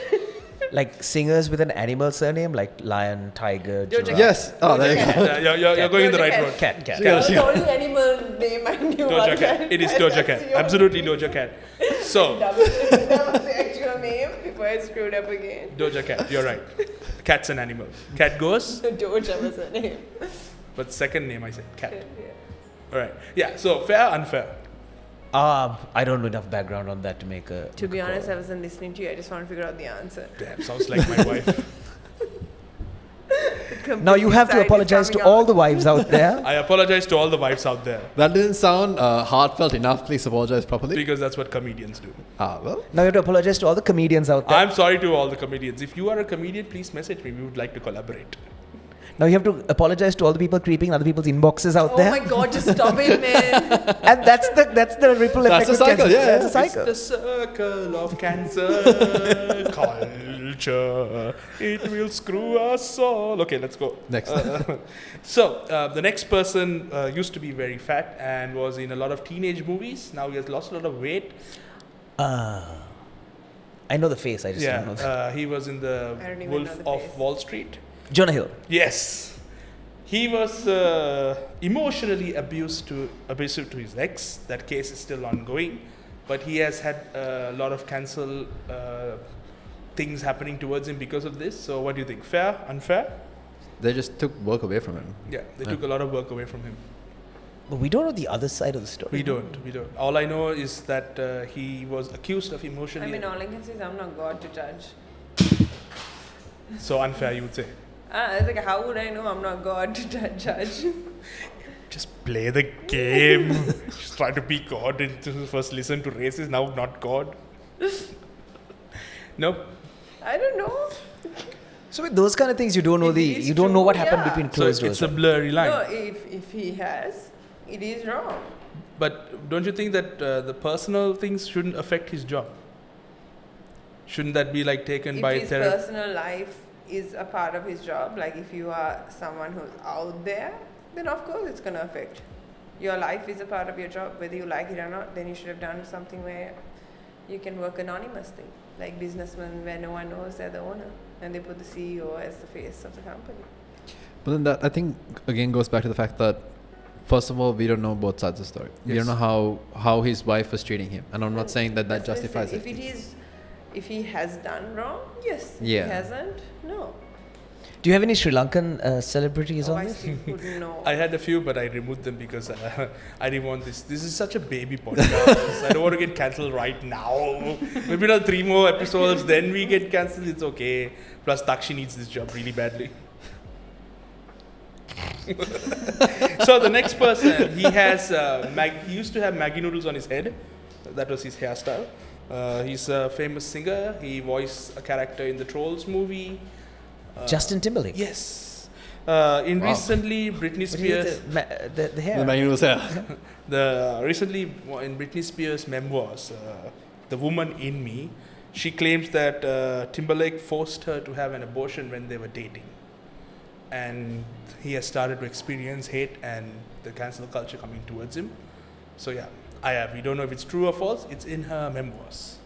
Like singers with an animal surname, like lion, tiger, Doja giraffe. Yes. Oh, there you go. You're going in the right Doja road. Cat. That was the only animal name I knew. Doja other Cat. than- It is that's Doja the Cat. only Absolutely name. Doja Cat. So, Double checking that was the actual name before I screwed up again. Doja Cat, you're right. Cat's an animal. Cat goes, Doja was her name. but second name I said cat. Yeah. Alright. Yeah, so fair, unfair. I don't know enough background on that to make a. To be honest, I wasn't listening to you. I just want to figure out the answer. Damn, sounds like my wife. Now you have to apologize to all the wives out there. I apologize to all the wives out there That didn't sound heartfelt enough. Please apologize properly. because that's what comedians do. Well. Now you have to apologize to all the comedians out there. I'm sorry to all the comedians. If you are a comedian, please message me. We would like to collaborate. Now you have to apologize to all the people creeping in other people's inboxes out Oh there. my god, just stop it, man. And that's the ripple effect. That's the with cycle, cancer. yeah, That's a yeah. cycle. It's the circle of cancer culture. It will screw us all. Okay, let's go. Next. So, the next person used to be very fat and was in a lot of teenage movies. Now he has lost a lot of weight. I know the face. I just don't know. He was in the I don't even Wolf know the of face. Wall Street. Jonah Hill. Yes. He was emotionally abusive to his ex. That case is still ongoing. But he has had a lot of cancel things happening towards him because of this. So what do you think? Fair? Unfair? They just took work away from him. Yeah, they took a lot of work away from him. But we don't know the other side of the story. We don't. All I know is that he was accused of emotionally... I mean, all I can say is I'm not God to judge. So unfair, you would say. It's like, how would I know I'm not God to judge? Just play the game. Just try to be God and to first listen to races, now not God. No? I don't know. So with those kind of things, you don't know If it is you don't know true, what happened yeah. between So closed it's doors. a blurry line. No, if he has, it is wrong. But don't you think that the personal things shouldn't affect his job? Shouldn't that be like taken If by his therapy? personal life is a part of his job, like if you are someone who's out there, then of course it's going to affect. Your life is a part of your job, whether you like it or not. Then you should have done something where you can work anonymously, like businessmen where no one knows they're the owner, and they put the CEO as the face of the company. But then that, I think, again goes back to the fact that, first of all, we don't know both sides of the story. We Yes. don't know how his wife was treating him. And I'm not saying that That's what I justifies said. it. If he has done wrong, yes. Yeah. If he hasn't, no. Do you have any Sri Lankan celebrities Oh, on I this? still wouldn't know. I had a few, but I removed them because I didn't want this. This is such a baby podcast. I don't want to get cancelled right now. Maybe not 3 more episodes, then we get cancelled. It's okay. Plus, Takshi needs this job really badly. So the next person, he has he used to have Maggi noodles on his head. That was his hairstyle. He's a famous singer. He voiced a character in the Trolls movie. Justin Timberlake. Yes. In Wow. recently, Britney But he had Spears. the hair. The man was there. Recently in Britney Spears' memoirs, The Woman in Me, she claims that Timberlake forced her to have an abortion when they were dating. And he has started to experience hate and the cancel culture coming towards him. So yeah, we don't know if it's true or false. It's in her memoirs.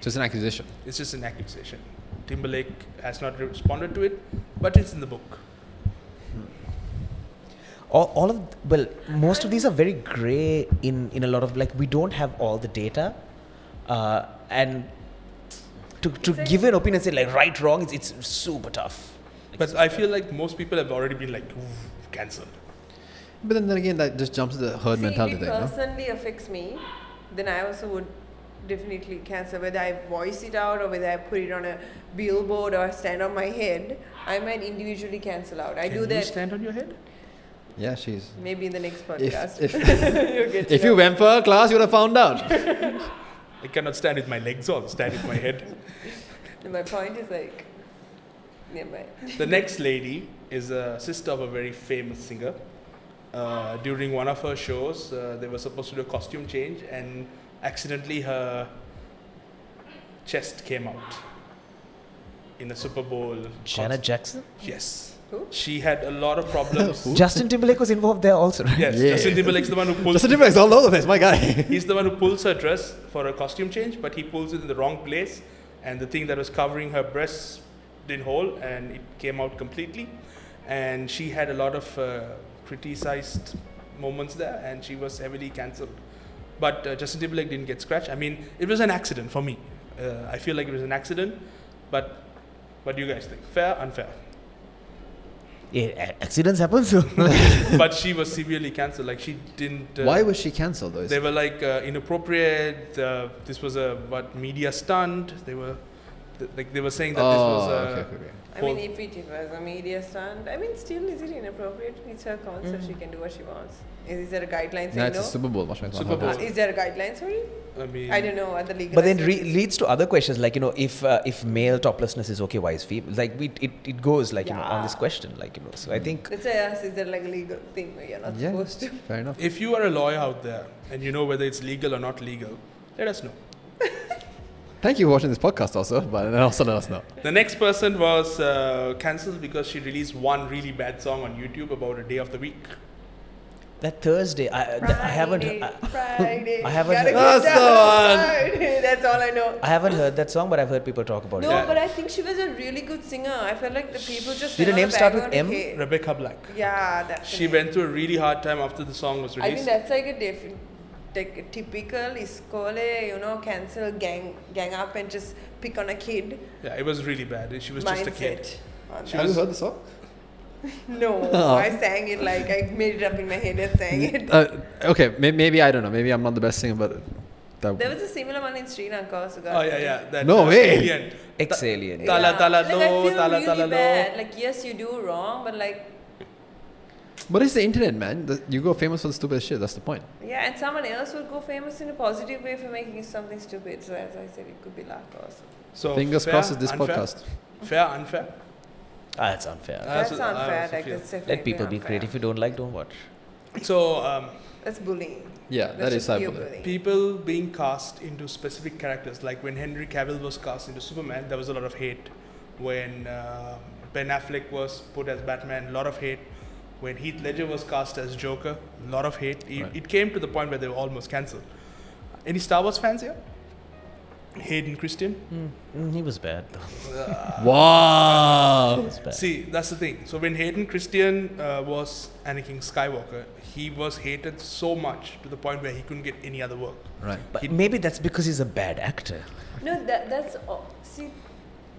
Just an accusation. It's just an accusation. Timberlake has not responded to it, but it's in the book. Most of these are very grey in a lot of, like, we don't have all the data, and to give an opinion, say like right, wrong, it's super tough. But I feel like most people have already been like, cancelled. But then again, that just jumps to the herd See, mentality if it thing, no? personally affects me, then I also would definitely cancel. Whether I voice it out or whether I put it on a billboard or stand on my head, I might individually cancel out. I Can do you that stand on your head? Yeah, she's... maybe in the next podcast. If, You'll get to if you know. went for a class, you would have found out. I cannot stand with my legs on, stand with my head. And my point is like, never mind. The next lady is a sister of a very famous singer. During one of her shows, they were supposed to do a costume change and accidentally her chest came out in a Super Bowl. Janet Jackson. Yes. She had a lot of problems. Justin Timberlake was involved there also, right? Yes, Yeah. Justin Timberlake's the one who pulls. Justin Timberlake's all over the place, my guy. He's the one who pulls her dress for a costume change, but he pulls it in the wrong place, and the thing that was covering her breasts didn't hold, and it came out completely. And she had a lot of criticized moments there, and she was heavily cancelled. But Justin Timberlake didn't get scratched. I mean, it was an accident for me. I feel like it was an accident, but what do you guys think? Fair, unfair? Yeah, accidents happen, so. But she was severely cancelled. Like she didn't. Why was she cancelled though? They were like inappropriate. This was a media stunt. They were they were saying that this was. okay. I mean, if it was a media stunt, I mean, still, is it inappropriate? It's her concert. She can do what she wants. Is there a guideline No, saying it's a no? Super Bowl. What's my Super Bowl. Is there a guideline, sorry? I mean, I don't know what the legal. But then aspect is. leads to other questions like, you know, if male toplessness is okay, why is female? Like it goes like, you know, on this Yeah. question, like, you know. So I think Let's say, is there like a legal thing where you're not Yeah, supposed to? fair enough. If you are a lawyer out there and you know whether it's legal or not legal, let us know. Thank you for watching this podcast also, but also let us know. The next person was cancelled because she released one really bad song on YouTube about a day of the week. that Thursday, I haven't. Friday. I haven't Gotta heard- get That's down the on one. Friday. That's all I know. I haven't heard that song, but I've heard people talk about No, it. but I think she was a really good singer. I felt like the people just Did her went on name a start with background M? hit. Rebecca Black. Yeah, that's She went through a really hard time after the song was I released. think that's like a typical iskole, you know, cancel gang up and just pick on a kid Yeah, it was really bad. She was just a kid. mindset. on She that. Have you was- heard the song? No, Oh. I sang it like I made it up in my head and sang it. Okay, maybe I don't know. Maybe I'm not the best singer, but that, There was a similar one in Sri Lanka also. Oh yeah. That, No way. Alien. Ex-alien. Tala tala like, I lo, feel tala really tala lo. bad. Like, yes, you do wrong, but like, but it's the internet, man. You go famous for the stupid shit. That's the point. yeah, and someone else would go famous in a positive way for making something stupid. So as I said, it could be luck also. So Fingers fair, crossed. It's this unfair? podcast. Fair, unfair. Ah, it's unfair. That's what I unfair. also Like, feel. that's definitely Let people be unfair. great. If you don't like, don't watch. So That's bullying. Yeah, That's that is just pure cyberbullying. people being cast into specific characters, like when Henry Cavill was cast into Superman, there was a lot of hate. When Ben Affleck was put as Batman, a lot of hate. When Heath Ledger was cast as Joker, a lot of hate. It came to the point where they were almost cancelled. Any Star Wars fans here? Hayden Christian? He was bad though. Wow. He was bad. See, that's the thing. So when Hayden Christian was Anakin Skywalker, he was hated so much to the point where he couldn't get any other work. Right. But maybe that's because he's a bad actor. No, that's see,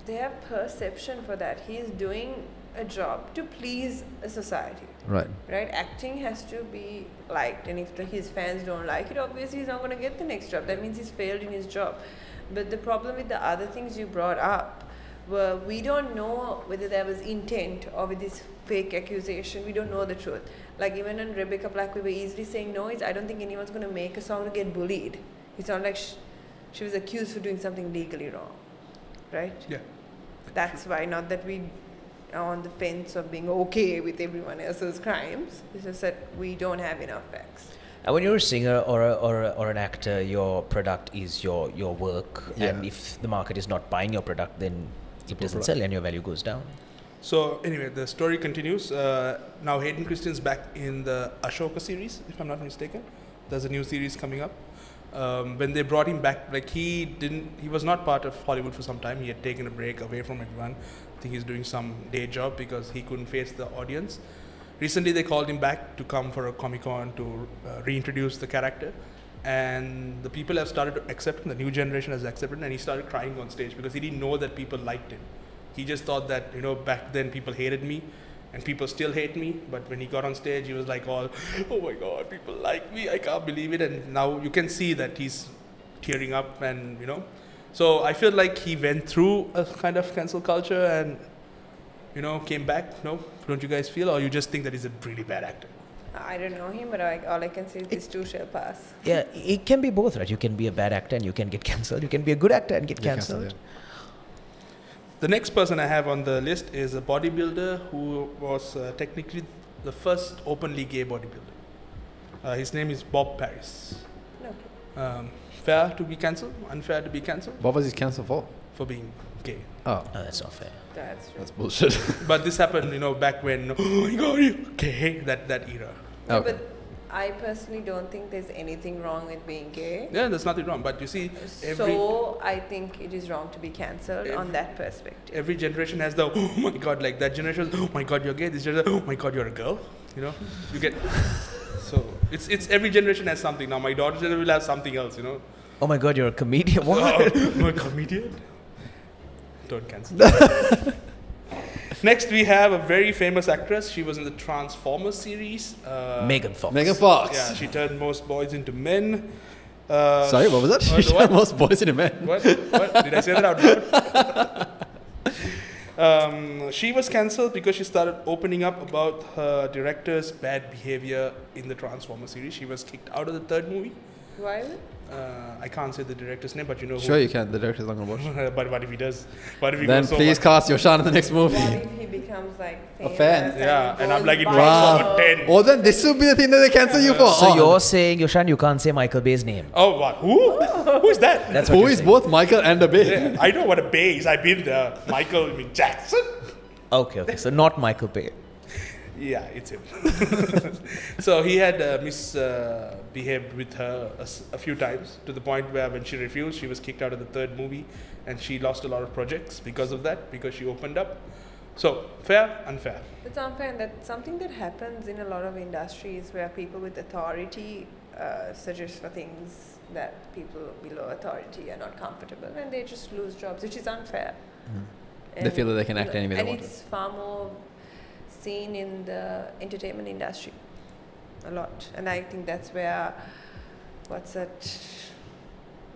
their perception for that. He is doing a job to please a society, Right. right? Acting has to be liked, and if his fans don't like it, obviously he's not going to get the next job. That means he's failed in his job. But the problem with the other things you brought up were we don't know whether there was intent or with this fake accusation. We don't know the truth. Like even on Rebecca Black, we were easily saying no. I don't think anyone's going to make a song to get bullied. It's not like she was accused for doing something legally wrong, right? Yeah. That's why, not that we are on the fence of being okay with everyone else's crimes. It's just that we don't have enough facts. And when you're a singer or an actor, your product is your work. Yeah. And if the market is not buying your product, then it doesn't sell and your value goes down. So anyway, the story continues. Now Hayden Christian's back in the Ashoka series, if I'm not mistaken. There's a new series coming up. When they brought him back, like he was not part of Hollywood for some time. He had taken a break away from everyone. I think he's doing some day job because he couldn't face the audience. Recently, they called him back to come for a Comic-Con to reintroduce the character. And the people have started to accept him, the new generation has accepted him, and he started crying on stage because he didn't know that people liked him. He just thought that, back then people hated me and people still hate me. But when he got on stage, he was like all, oh my God, people like me, I can't believe it. And now you can see that he's tearing up and, So I feel like he went through a kind of cancel culture and, came back. No? Don't you guys feel? Or you just think that he's a really bad actor? I don't know him, but all I can say is this too shall pass. Yeah, it can be both, right? You can be a bad actor and you can get cancelled. You can be a good actor and get cancelled. The next person I have on the list is a bodybuilder who was technically the first openly gay bodybuilder. His name is Bob Paris. No. Fair to be cancelled? Unfair to be cancelled? What was his cancel for? For being gay. Oh, That's not fair. That's true. that's bullshit. But this happened, back when, oh my god, you're gay, that era. Yeah, Okay. but I personally don't think there's anything wrong with being gay. Yeah, there's nothing wrong. But you see, So I think it is wrong to be cancelled on that perspective. every generation has the, oh my god, like that generation, oh my god, you're gay. This generation, oh my god, you're a girl. You get. So it's every generation has something. Now my daughter will have something else. Oh my God, you're a comedian. What? I'm a comedian. Don't cancel that. Next, we have a very famous actress. She was in the Transformers series. Megan Fox. Megan Fox. Yeah, she turned most boys into men. Sorry, what was that? She what? turned most boys into men. What? Did I say that out loud? She was cancelled because she started opening up about her director's bad behavior in the Transformers series. She was kicked out of the third movie. Why? I can't say the director's name, but you know Sure, who. you can. The director's not gonna watch. But what if he does? What if he Then goes so please much? cast Yoshan in the next movie. What if he becomes like famous fan. Yeah, and I'm goes like in viral? Transformers 10. Oh, then this will be the thing that they cancel you for. So Oh. you're saying, Yoshan, you can't say Michael Bay's name. Oh, what? Who? Who is that? That's what Who you're is saying. both Michael and the Bay? Yeah, I know what a bay is. I've been there. Michael Jackson. Okay. So not Michael Bay. Yeah, it's him. So he had misbehaved with her a few times, to the point where when she refused, she was kicked out of the third movie, and she lost a lot of projects because of that, because she opened up. So, fair, unfair. It's unfair, and that's something that happens in a lot of industries where people with authority suggest for things that people below authority are not comfortable, and they just lose jobs, which is unfair. They feel that they can act any way they and want it's far more seen in the entertainment industry a lot, and I think that's where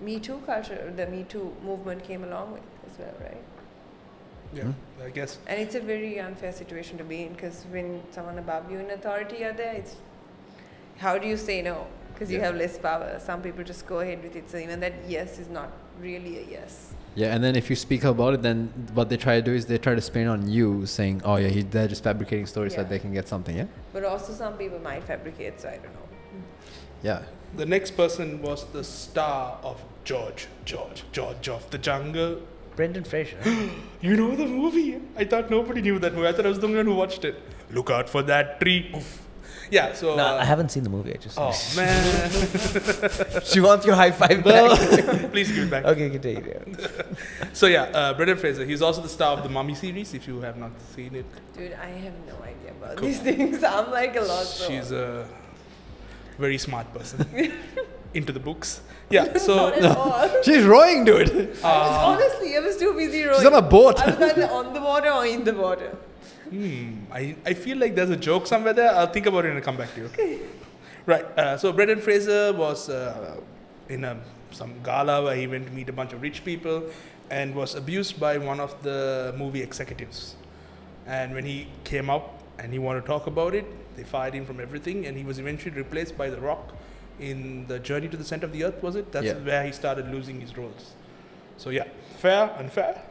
Me Too culture, the Me Too movement came along with as well, right? Yeah, I guess. And it's a very unfair situation to be in, because when someone above you in authority are there, it's how do you say no? Because you Yeah. have less power. Some people just go ahead with it, so even that yes is not really a yes. Yeah, and then if you speak about it, then what they try to do is they try to spin on you, saying, "Oh yeah, they're just fabricating stories so Yeah. that they can get something." Yeah. But also some people might fabricate, so I don't know. Yeah. The next person was the star of George of the Jungle. Brendan Fraser. You know the movie? I thought nobody knew that movie. I thought I was the only one who watched it. Look out for that tree. Oof. Yeah, so... No, I haven't seen the movie. I just. Oh, man. She wants your high five back. Please give it back. Okay, you can take it. Yeah. So yeah, Brendan Fraser. He's also the star of the Mummy series, if you have not seen it. Dude, I have no idea about Cool. these things. I'm like a lost She's soul. a very smart person. Into the books. Yeah, so... Not at all. She's rowing, dude. Honestly, I was too busy rowing. She's on a boat. I was either on the water or in the water. I feel like there's a joke somewhere there. I'll think about it and come back to you. Okay. Right. So Brendan Fraser was in some gala where he went to meet a bunch of rich people and was abused by one of the movie executives. And when he came up and he wanted to talk about it, they fired him from everything, and he was eventually replaced by The Rock in the Journey to the Center of the Earth, was it? That's Yeah. where he started losing his roles. So yeah, fair, unfair.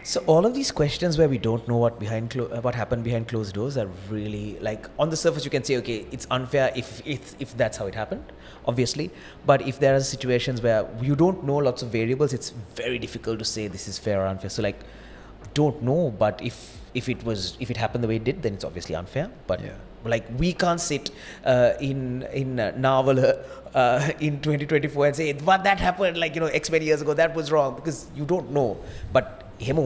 So all of these questions where we don't know what happened behind closed doors are really, like, on the surface you can say, okay, it's unfair if that's how it happened, obviously. But if there are situations where you don't know lots of variables, it's very difficult to say this is fair or unfair. So like, don't know. But if it happened the way it did, then it's obviously unfair. But Yeah. like, we can't sit in Navala in 2024 and say, what that happened, like, X many years ago, that was wrong, because you don't know. But kind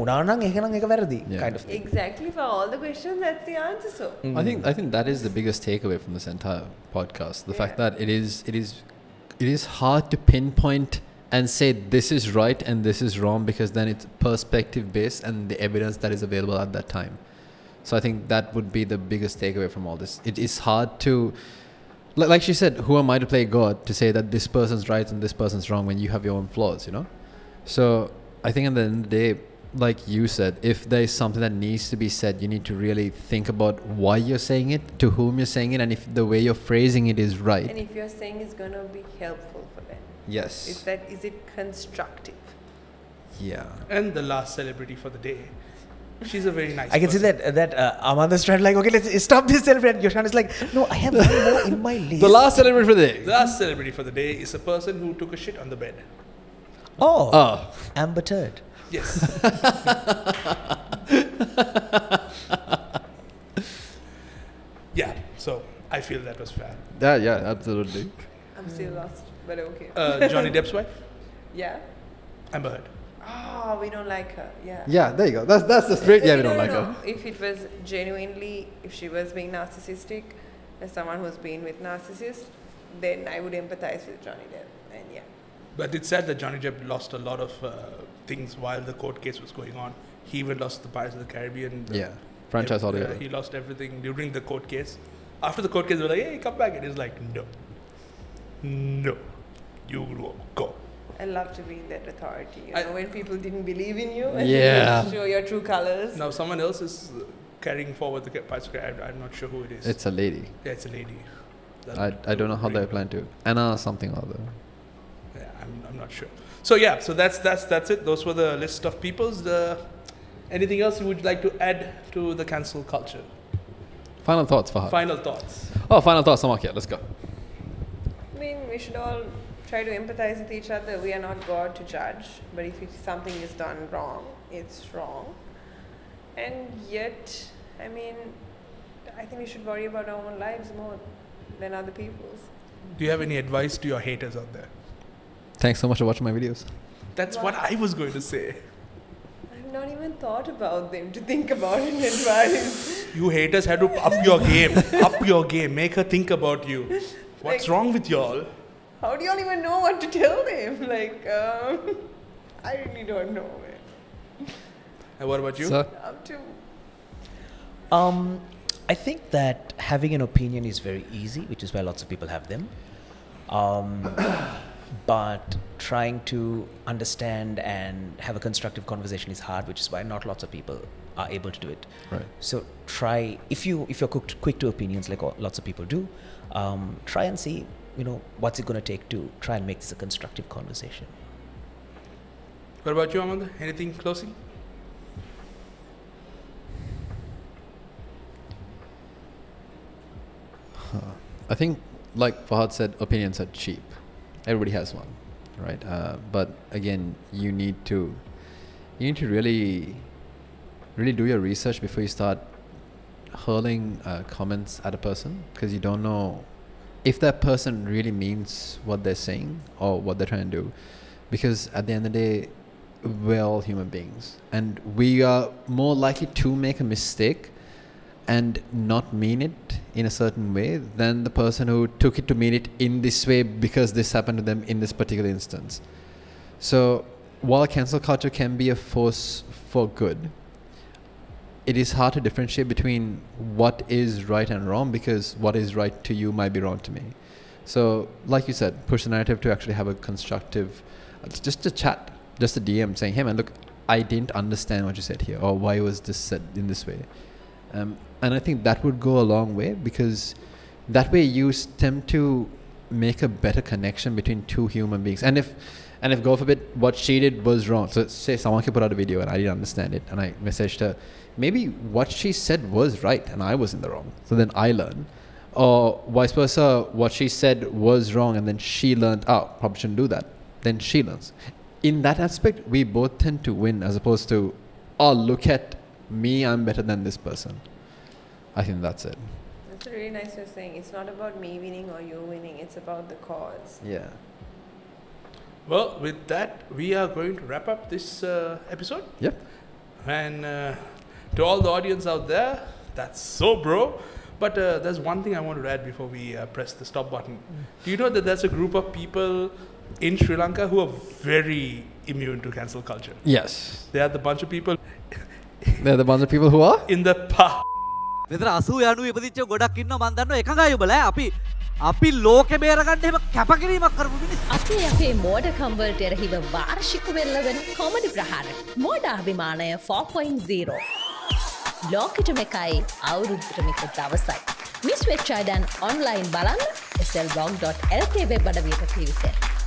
of thing. Exactly, for all the questions, that's the answer. So I think that is the biggest takeaway from this entire podcast. The fact that it is hard to pinpoint and say this is right and this is wrong, because then it's perspective based and the evidence that is available at that time. So I think that would be the biggest takeaway from all this. It is hard to, like she said, who am I to play God to say that this person's right and this person's wrong when you have your own flaws, So I think at the end of the day, like you said, if there is something that needs to be said, you need to really think about why you're saying it, to whom you're saying it, and if the way you're phrasing it is right. and if you're saying it's going to be helpful for them, Yes. is it constructive? Yeah. And the last celebrity for the day. She's a very nice I can see person. that Amanda's trying, like, okay, let's stop this celebrate. Yoshan is like, no, I have one more in my list. The last celebrity for the day. The last celebrity for the day is a person who took a shit on the bed. Oh, Amber Turd. Yes. Yeah, so I feel that was fair. Yeah, absolutely. I'm still lost, but okay. Johnny Depp's wife? Yeah. Amber Heard. Oh, we don't like her. Yeah. Yeah, there you go. That's the straight. Yeah, we don't like No. her. If it was genuinely, if she was being narcissistic, as someone who's been with narcissists, then I would empathize with Johnny Depp. And yeah. But it's sad that Johnny Depp lost a lot of things while the court case was going on. He even lost the Pirates of the Caribbean. Franchise altogether. He lost everything during the court case. After the court case, they were like, hey, come back. And he's like, no. You won't go. I love to be in that authority. You know, when people didn't believe in you and Yeah. you show your true colors. Now someone else is carrying forward the Pirates of the Caribbean. I'm not sure who it is. It's a lady. Yeah, it's a lady. I don't know how they plan to. Anna something or other. Yeah, I'm not sure. So yeah, so that's it. Those were the list of peoples. Anything else you would like to add to the cancel culture? Final thoughts, Fahad. Final thoughts. Final thoughts, Samakya. Let's go. I mean, we should all try to empathize with each other. We are not God to judge, but if something is done wrong, it's wrong. And yet, I mean, I think we should worry about our own lives more than other people's. Do you have any advice to your haters out there? Thanks so much for watching my videos. That's what I was going to say. I've not even thought about them to think about in advice. You haters had to up your game. Up your game. Make her think about you. What's wrong with y'all? How do y'all even know what to tell them? Like, I really don't know, man. And what about you? Sir? Up to. I think that having an opinion is very easy, which is why lots of people have them. But trying to understand and have a constructive conversation is hard, which is why not lots of people are able to do it. Right. So try, if you're quick to opinions like lots of people do, try and see, what's it going to take to try and make this a constructive conversation. What about you, Amanda? Anything closing? I think, like Fahad said, opinions are cheap. Everybody has one, right? But again, you need to really do your research before you start hurling comments at a person, because you don't know if that person really means what they're saying or what they're trying to do. Because at the end of the day, we're all human beings, and we are more likely to make a mistake and not mean it in a certain way than the person who took it to mean it in this way because this happened to them in this particular instance. So while cancel culture can be a force for good, it is hard to differentiate between what is right and wrong, because what is right to you might be wrong to me. So like you said, push the narrative to actually have a constructive, just a chat, just a DM saying, hey man, look, I didn't understand what you said here, or why was this said in this way. And I think that would go a long way, because that way you tend to make a better connection between two human beings. And if God forbid what she did was wrong, so say someone could put out a video and I didn't understand it and I messaged her, maybe what she said was right and I was in the wrong, so then I learn. Or vice versa, what she said was wrong and then she learned, probably shouldn't do that, then she learns. In that aspect, we both tend to win, as opposed to, look at me, I'm better than this person. I think that's it. That's a really nice way of saying. It's not about me winning or you winning. It's about the cause. Yeah. Well, with that, we are going to wrap up this episode. Yep. And to all the audience out there, that's so bro. But there's one thing I want to add before we press the stop button. Do you know that there's a group of people in Sri Lanka who are very immune to cancel culture? Yes. They are the bunch of people They're the bunch of people who are? in the past. මෙතන 80 90 ඉපදිච්ච ගොඩක් ඉන්නවා මන් දන්නවා එකඟයි ඔබලා අපි ලෝකෙ බේරගන්න එහෙම කැපකිරීමක් කරපු මිනිස්සු අපේ මෝඩකම් වලට එරෙහිව වාර්ෂික වෙල්ලවෙන කොමඩි ප්‍රහාර මෝඩ අභිමානය 4.0 ලෝකෙටම එකයි අවුරුද්දටම එක දවසයි මිස් වෙච්ච අයන් ඔන්ලයින් බලන්න slvlog.lk වෙබ් අඩවියට පිවිසෙන්න